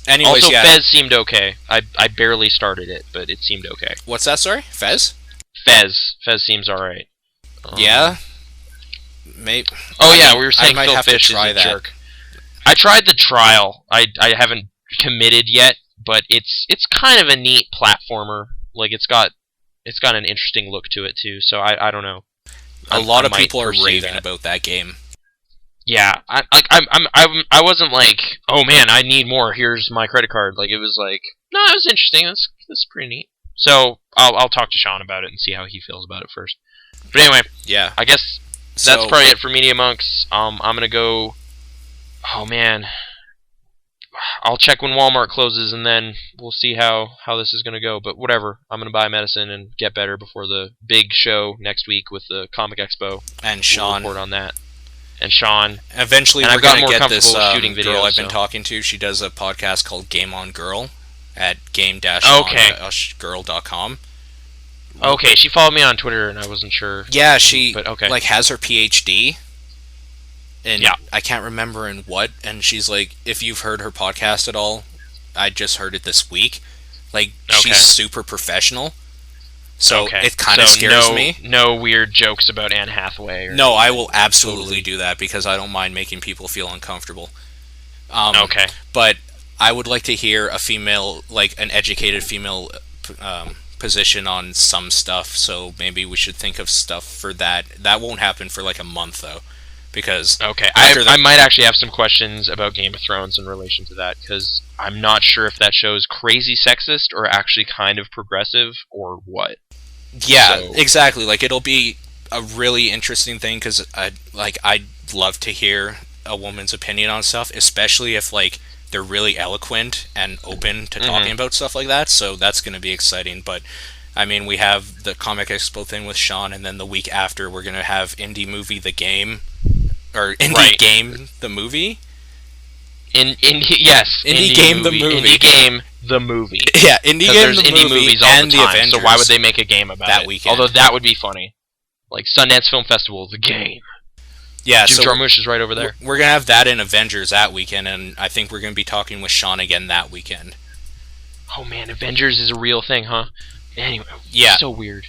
Anyways, also, Fez seemed okay. I barely started it, but it seemed okay. What's that, sorry? Fez? Fez seems alright. Yeah? Maybe. Oh, yeah, we were saying Phil Fish is a jerk. I tried the trial. I haven't committed yet, but it's kind of a neat platformer. Like, it's got an interesting look to it, too, so I don't know. A lot of people are raving about that game. Yeah, I wasn't like, oh man, I need more. Here's my credit card. Like, it was like, no, it was interesting. That's pretty neat. So I'll talk to Sean about it and see how he feels about it first. But anyway, yeah, I guess that's probably it for Media Monks. I'm gonna go. Oh man, I'll check when Walmart closes and then we'll see how this is gonna go. But whatever, I'm gonna buy medicine and get better before the big show next week with the Comic Expo. And Sean, we'll report on that. And Sean. Eventually, we're going to get this girl I've been talking to. She does a podcast called Game on Girl at game-on-girl.com. Okay, she followed me on Twitter, and I wasn't sure. Yeah, she like has her PhD, and I can't remember in what. And she's like, if you've heard her podcast at all, I just heard it this week. Like, she's super professional. So it kind of scares me. No weird jokes about Anne Hathaway. No, I will absolutely do that because I don't mind making people feel uncomfortable. But I would like to hear a female, like an educated female position on some stuff. So maybe we should think of stuff for that. That won't happen for like a month though, because I might actually have some questions about Game of Thrones in relation to that because I'm not sure if that show is crazy sexist or actually kind of progressive or what. Yeah, exactly. Like, it'll be a really interesting thing because I'd love to hear a woman's opinion on stuff, especially if like they're really eloquent and open to talking about stuff like that. So that's going to be exciting. But I mean, we have the Comic Expo thing with Sean, and then the week after we're going to have Indie Movie the Game, or Indie Game the Movie. Indie Game the Movie. Indie Game the movie. Yeah, Indie Game the movie movies all and the time, Avengers. so why would they make a game about that it? weekend? Although that would be funny. Like Sundance Film Festival, the game. Yeah, Jim Jarmusch is right over there. We're going to have that in Avengers that weekend, and I think we're going to be talking with Sean again that weekend. Oh man, Avengers is a real thing, huh? Anyway, so weird.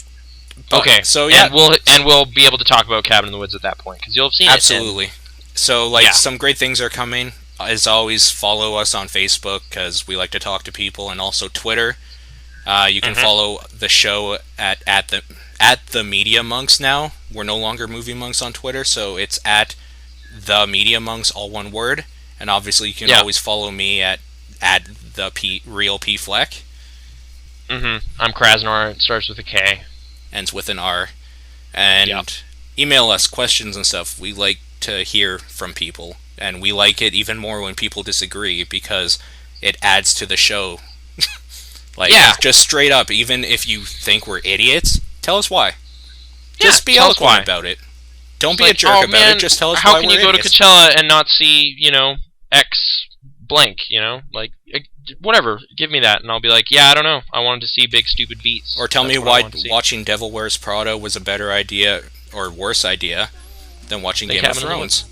Okay, so yeah, and we'll be able to talk about Cabin in the Woods at that point because you'll have seen it. Absolutely. So some great things are coming. As always, follow us on Facebook because we like to talk to people, and also Twitter. You can follow the show at the Media Monks now. We're no longer Movie Monks on Twitter, so it's at the Media Monks, all one word. And obviously, you can always follow me at the Real P Fleck. I'm Krasnor. It starts with a K, ends with an R. And email us questions and stuff. We like to hear from people. And we like it even more when people disagree because it adds to the show. Just straight up, even if you think we're idiots, tell us why. Just be eloquent about it. Don't be a jerk about it. Just tell us why we're idiots. How can you go to Coachella and not see, X blank, Like, whatever. Give me that, and I'll be like, yeah, I don't know. I wanted to see big, stupid beats. Or tell me why watching Devil Wears Prada was a better idea or worse idea than watching Game of Thrones.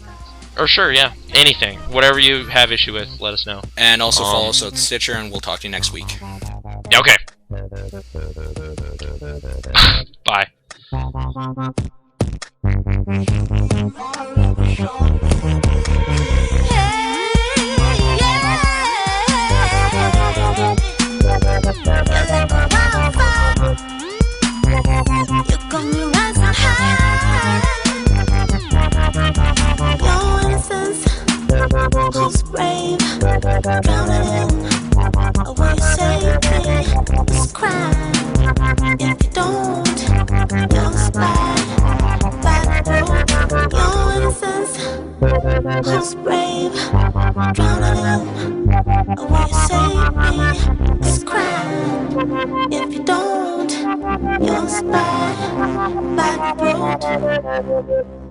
Or sure, yeah. Anything. Whatever you have issue with, let us know. And also follow us at Stitcher, and we'll talk to you next week. Okay. Bye. You got me rising high. You wanna Drowning in a way you save me. It's a crime if you don't. You're spy, back road. Your innocence, who's brave? Drowning in a way you save me. It's a crime if you don't. You're spy, back road.